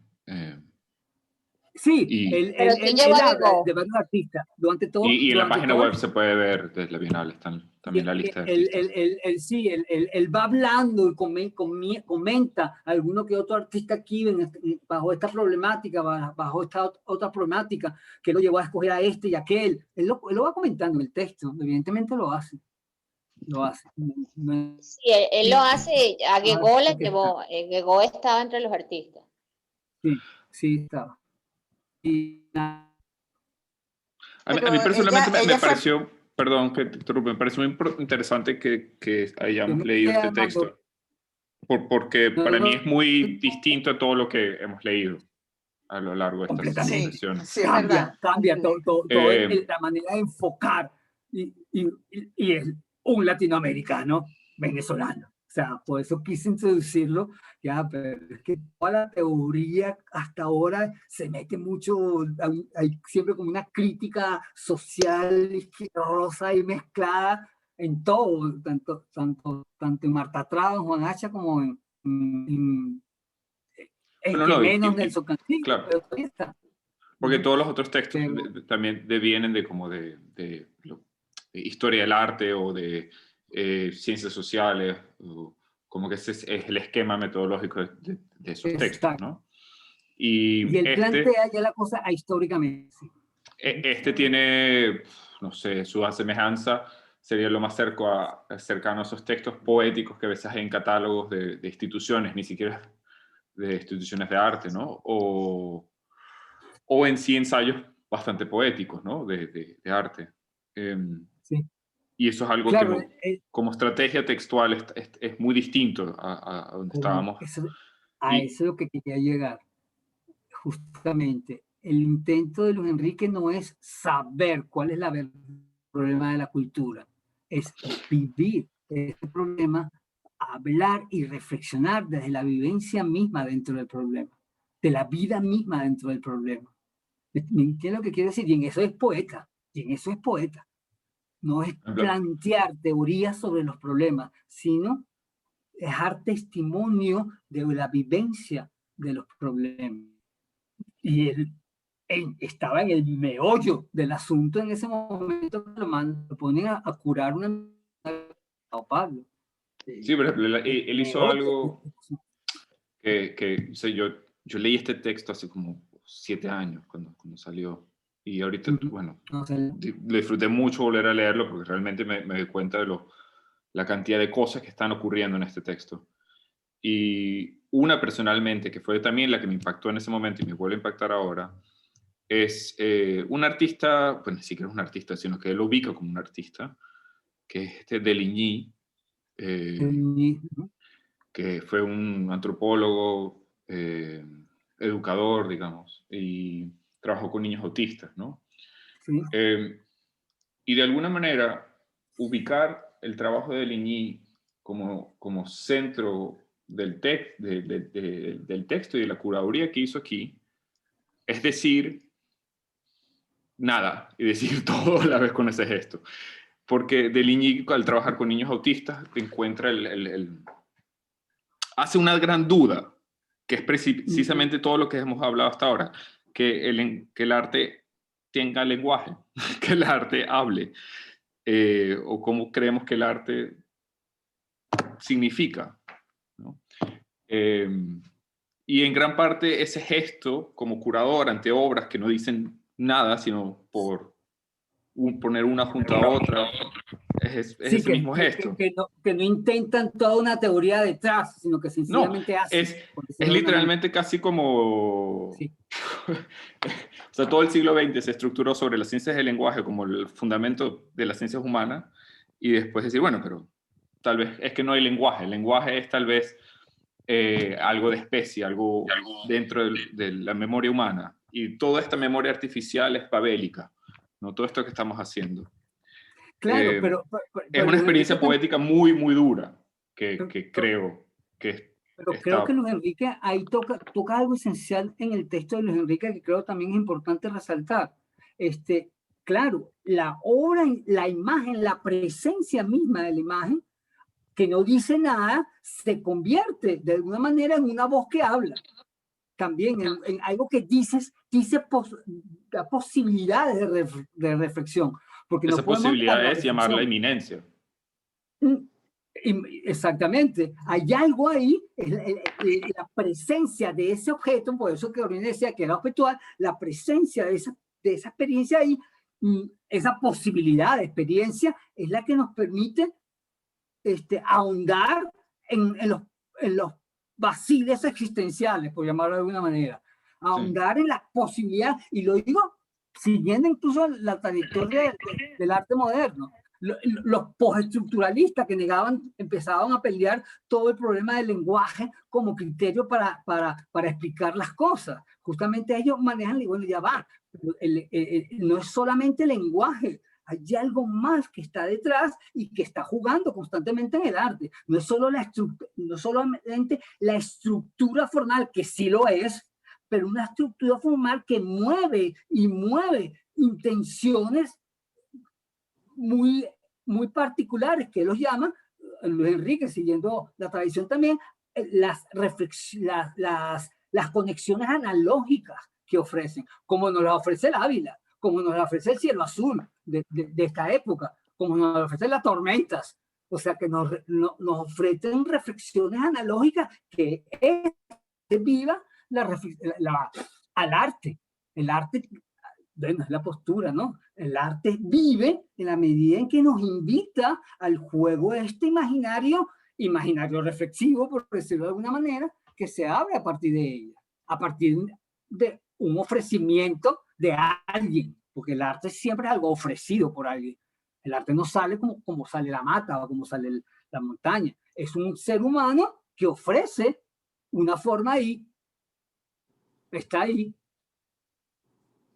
Sí, Y, Pero sí llevó él a habla Gego. de varios artistas. y en la Durante página todo web se puede ver desde la Bienal, están también la lista de artistas. él va hablando y comenta alguno que otro artista aquí bajo esta problemática, bajo esta otra problemática, que lo llevó a escoger a este y a aquel. Él lo va comentando en el texto, evidentemente lo hace. Sí, él lo hace, a Gego le llevó, Gego estaba entre los artistas. Sí, estaba. A mí personalmente me pareció, perdón que te interrumpa, me pareció muy interesante que hayamos leído este texto, porque para mí es muy distinto a todo lo que hemos leído a lo largo de estas sesiones. Sí, es verdad. Cambia todo la manera de enfocar y es un latinoamericano venezolano. O sea, por eso quise introducirlo, ya, pero es que toda la teoría hasta ahora se mete mucho, hay siempre como una crítica social izquierdosa y mezclada en todo, tanto en Marta Traba, Juan Hacha, como en menos Nelson Castillo. Claro, pero ahí está. porque todos los otros textos también devienen de como de historia del arte o de ciencias sociales, o como que ese es el esquema metodológico de esos textos, ¿no? Y él plantea ya la cosa históricamente. Este tiene, no sé, su asemejanza sería lo más cercano a esos textos poéticos que a veces hay en catálogos de instituciones, ni siquiera de instituciones de arte, ¿no? O en sí ensayos bastante poéticos, ¿no? De arte. Sí. Y eso es algo claro, que como estrategia textual es muy distinto a donde estábamos. Eso es lo que quería llegar. Justamente, el intento de Luis Enrique no es saber cuál es el problema de la cultura, es vivir ese problema, hablar y reflexionar desde la vivencia misma dentro del problema, de la vida misma dentro del problema. ¿Me entiendes lo que quiero decir? Y en eso es poeta, No es plantear teorías sobre los problemas, sino dejar testimonio de la vivencia de los problemas. Y él estaba en el meollo del asunto en ese momento, lo ponen a curar a Pablo. Sí, pero él hizo algo que yo leí este texto hace como 7 años cuando salió. Y ahorita, bueno, lo disfruté mucho volver a leerlo porque realmente me doy cuenta de la cantidad de cosas que están ocurriendo en este texto. Y una personalmente, que fue también la que me impactó en ese momento y me vuelve a impactar ahora, es un artista, pues ni siquiera es un artista, sino que él lo ubica como un artista, que es Deligny, que fue un antropólogo, educador, digamos, y trabajó con niños autistas, ¿no? Sí. Y de alguna manera, ubicar el trabajo de Deligny como centro del texto y de la curaduría que hizo aquí, es decir nada y decir todo a la vez con ese gesto. Porque Deligny, al trabajar con niños autistas, encuentra hace una gran duda, que es precisamente todo lo que hemos hablado hasta ahora, que el arte tenga lenguaje, que el arte hable, o cómo creemos que el arte significa, ¿no? Y en gran parte ese gesto como curador ante obras que no dicen nada, sino por poner una junto a otra, es ese mismo gesto. Que no intentan toda una teoría detrás, sino que sencillamente hacen. Es literalmente casi como... Sí. O sea, todo el siglo XX se estructuró sobre las ciencias del lenguaje como el fundamento de las ciencias humanas, y después decir, bueno, pero tal vez es que no hay lenguaje. El lenguaje es tal vez algo de especie, algo dentro de la memoria humana. Y toda esta memoria artificial es babélica, ¿no? Todo esto que estamos haciendo. Claro, pero es una experiencia poética muy, muy dura, que creo que... Pero creo que Luis Enrique ahí toca algo esencial en el texto de Luis Enrique, que creo también es importante resaltar. Claro, la obra, la imagen, la presencia misma de la imagen, que no dice nada, se convierte de alguna manera en una voz que habla. También en algo que dice da posibilidades de reflexión. Porque esa posibilidad es llamarla eminencia. Exactamente. Hay algo ahí, la presencia de ese objeto, por eso que Orine decía que era objetual, la presencia de esa experiencia ahí, esa posibilidad de experiencia es la que nos permite ahondar en los vaciles existenciales, por llamarlo de alguna manera, ahondar en la posibilidad, y lo digo siguiendo incluso la trayectoria del arte moderno. Los postestructuralistas que empezaban a pelear todo el problema del lenguaje como criterio para explicar las cosas. Justamente ellos manejan, bueno, ya va, no es solamente el lenguaje, hay algo más que está detrás y que está jugando constantemente en el arte. No es solamente la estructura formal, que sí lo es, pero una estructura formal que mueve intenciones muy, muy particulares, que los llama Luis Enrique, siguiendo la tradición también, las conexiones analógicas que ofrecen, como nos las ofrece el Ávila, como nos las ofrece el cielo azul de esta época, como nos las ofrecen las tormentas. O sea, que nos ofrecen reflexiones analógicas que es viva al arte. El arte, bueno, es la postura, ¿no? El arte vive en la medida en que nos invita al juego imaginario reflexivo, por decirlo de alguna manera, que se abre a partir de ella, a partir de un ofrecimiento de alguien, porque el arte siempre es algo ofrecido por alguien. El arte no sale como sale la mata o como sale la montaña. Es un ser humano que ofrece una forma ahí, está ahí.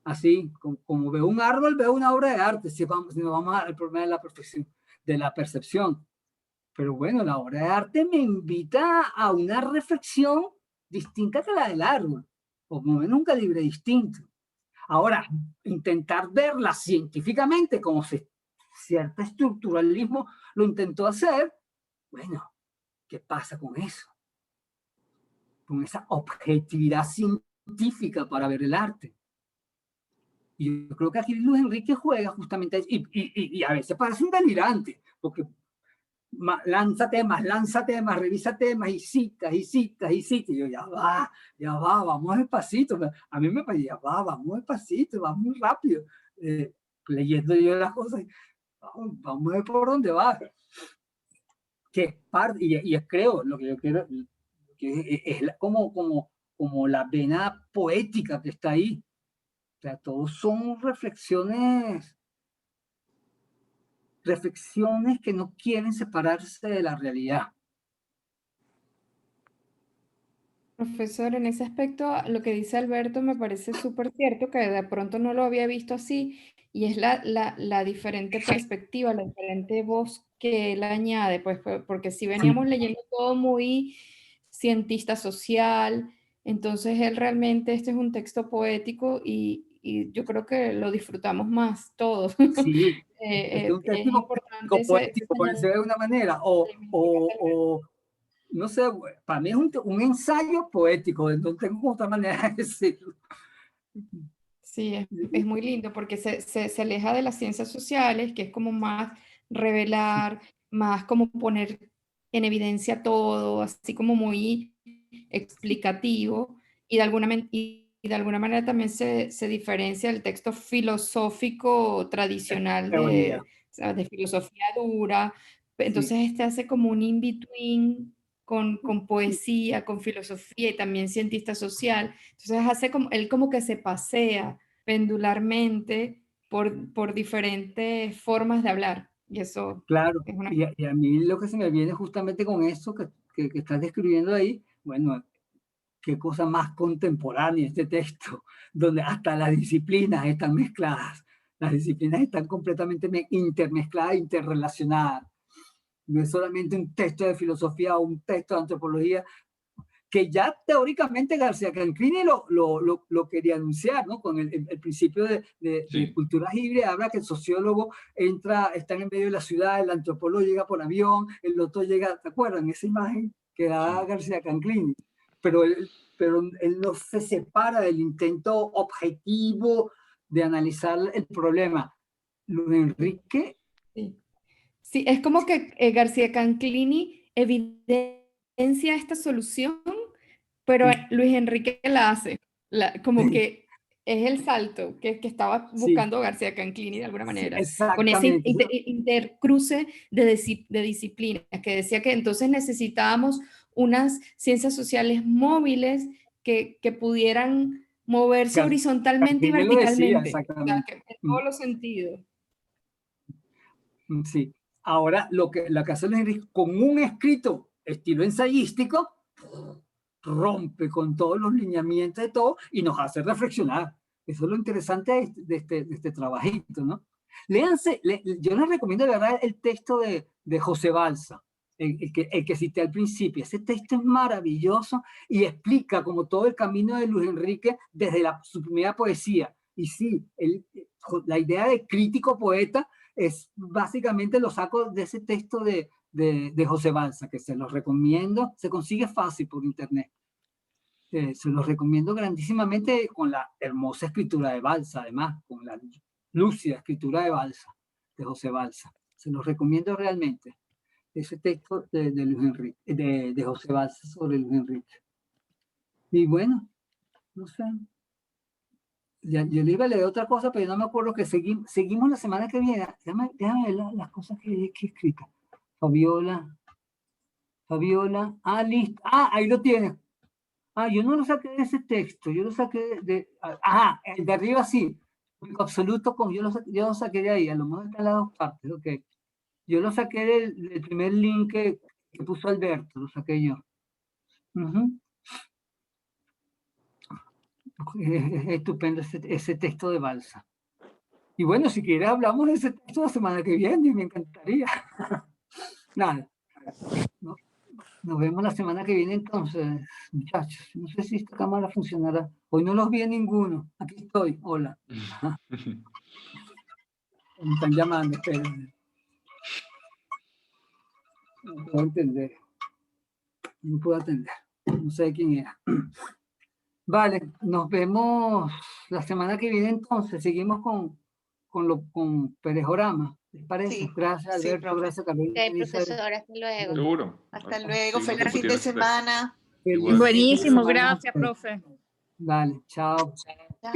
Así, como veo un árbol, veo una obra de arte, si nos vamos al problema de la perfección, de la percepción. Pero bueno, la obra de arte me invita a una reflexión distinta que la del árbol, o en un calibre distinto. Ahora, intentar verla científicamente como cierto estructuralismo lo intentó hacer, bueno, ¿qué pasa con eso? Con esa objetividad científica para ver el arte. Y yo creo que aquí Luis Enrique juega justamente, y a veces parece un delirante, porque lanza temas, revisa temas, y citas. Y yo, ya va, vamos despacito. A mí me parece, vamos despacito, vamos muy rápido. Leyendo yo las cosas, vamos a ver por dónde va. Y creo, lo que yo quiero, que es como la vena poética que está ahí, sea, todos son reflexiones que no quieren separarse de la realidad. Profesor, en ese aspecto, lo que dice Alberto me parece súper cierto, que de pronto no lo había visto así, y es la diferente perspectiva, la diferente voz que él añade, pues, porque si veníamos leyendo todo muy cientista social, entonces él realmente, este es un texto poético y yo creo que lo disfrutamos más todos. Sí, es un Es texto importante ese poético, por decirlo de una manera, o no sé, para mí es un ensayo poético, no tengo otra manera de decirlo. Sí, es muy lindo porque se aleja de las ciencias sociales, que es como más revelar, más como poner en evidencia todo, así como muy explicativo, y de alguna manera también se diferencia del texto filosófico tradicional Teoría. o sea, de filosofía dura. Entonces Sí. este hace como un in-between con poesía, con filosofía y también cientista social. Entonces hace como, él como que se pasea pendularmente por diferentes formas de hablar. Y eso Claro, es una... y a mí lo que se me viene justamente con eso que estás describiendo ahí, bueno, qué cosa más contemporánea este texto, donde hasta las disciplinas están mezcladas. Las disciplinas están completamente intermezcladas, interrelacionadas. No es solamente un texto de filosofía o un texto de antropología, que ya teóricamente García Canclini lo quería anunciar, ¿no? Con el principio de culturas híbridas, habla que el sociólogo está en medio de la ciudad, el antropólogo llega por avión, el otro llega, ¿te acuerdan? Esa imagen que da García Canclini. Pero él no se separa del intento objetivo de analizar el problema. Luis Enrique... Sí, es como que García Canclini evidencia esta solución, pero Luis Enrique la hace, como que es el salto que estaba buscando García Canclini de alguna manera, con ese intercruce de disciplinas, que decía que entonces necesitábamos unas ciencias sociales móviles que pudieran moverse horizontalmente y Canclini lo decía, verticalmente, exactamente. en todos los sentidos. Sí. Ahora, lo que hace Luis Enrique con un escrito estilo ensayístico, rompe con todos los lineamientos de todo y nos hace reflexionar. Eso es lo interesante de este trabajito, ¿no? Léanse, yo les recomiendo de verdad el texto de José Balsa, el que cité al principio. Ese texto es maravilloso y explica como todo el camino de Luis Enrique desde su primera poesía. Y sí, la idea de crítico poeta es básicamente lo saco de ese texto de José Balsa, que se los recomiendo, se consigue fácil por internet. Se los recomiendo grandísimamente con la hermosa escritura de Balsa, además, con la lúcida escritura de Balsa, de José Balsa. Se los recomiendo realmente, ese texto de Luis Enrique, de José Balsa sobre Luis Enrique. Y bueno, no sé. Yo le iba a leer otra cosa, pero no me acuerdo que seguimos la semana que viene. Déjame ver las cosas que he escrito. Fabiola. Listo. Ahí lo tienes. Yo no lo saqué de ese texto. Yo lo saqué el de arriba sí. Absoluto, yo lo saqué de ahí. A lo mejor está en las dos partes. Okay. Yo lo saqué del primer link que puso Alberto. Lo saqué yo. Es estupendo ese texto de Balsa. Y bueno, si quieres hablamos de ese texto la semana que viene, me encantaría. Nada. Nos vemos la semana que viene entonces, muchachos. No sé si esta cámara funcionará. Hoy no los vi a ninguno. Aquí estoy. Hola. Me están llamando, espérenme. No puedo entender. No puedo atender. No sé quién era. Vale, nos vemos la semana que viene entonces. Seguimos con Perejorama. ¿Les parece? Sí, gracias, Alberto. sí, gracias, Carolina. Ok, profesor, hasta luego. Seguro. Hasta luego. Feliz fin de semana. Igual. Buenísimo, gracias, profe. Vale, chao. Chao.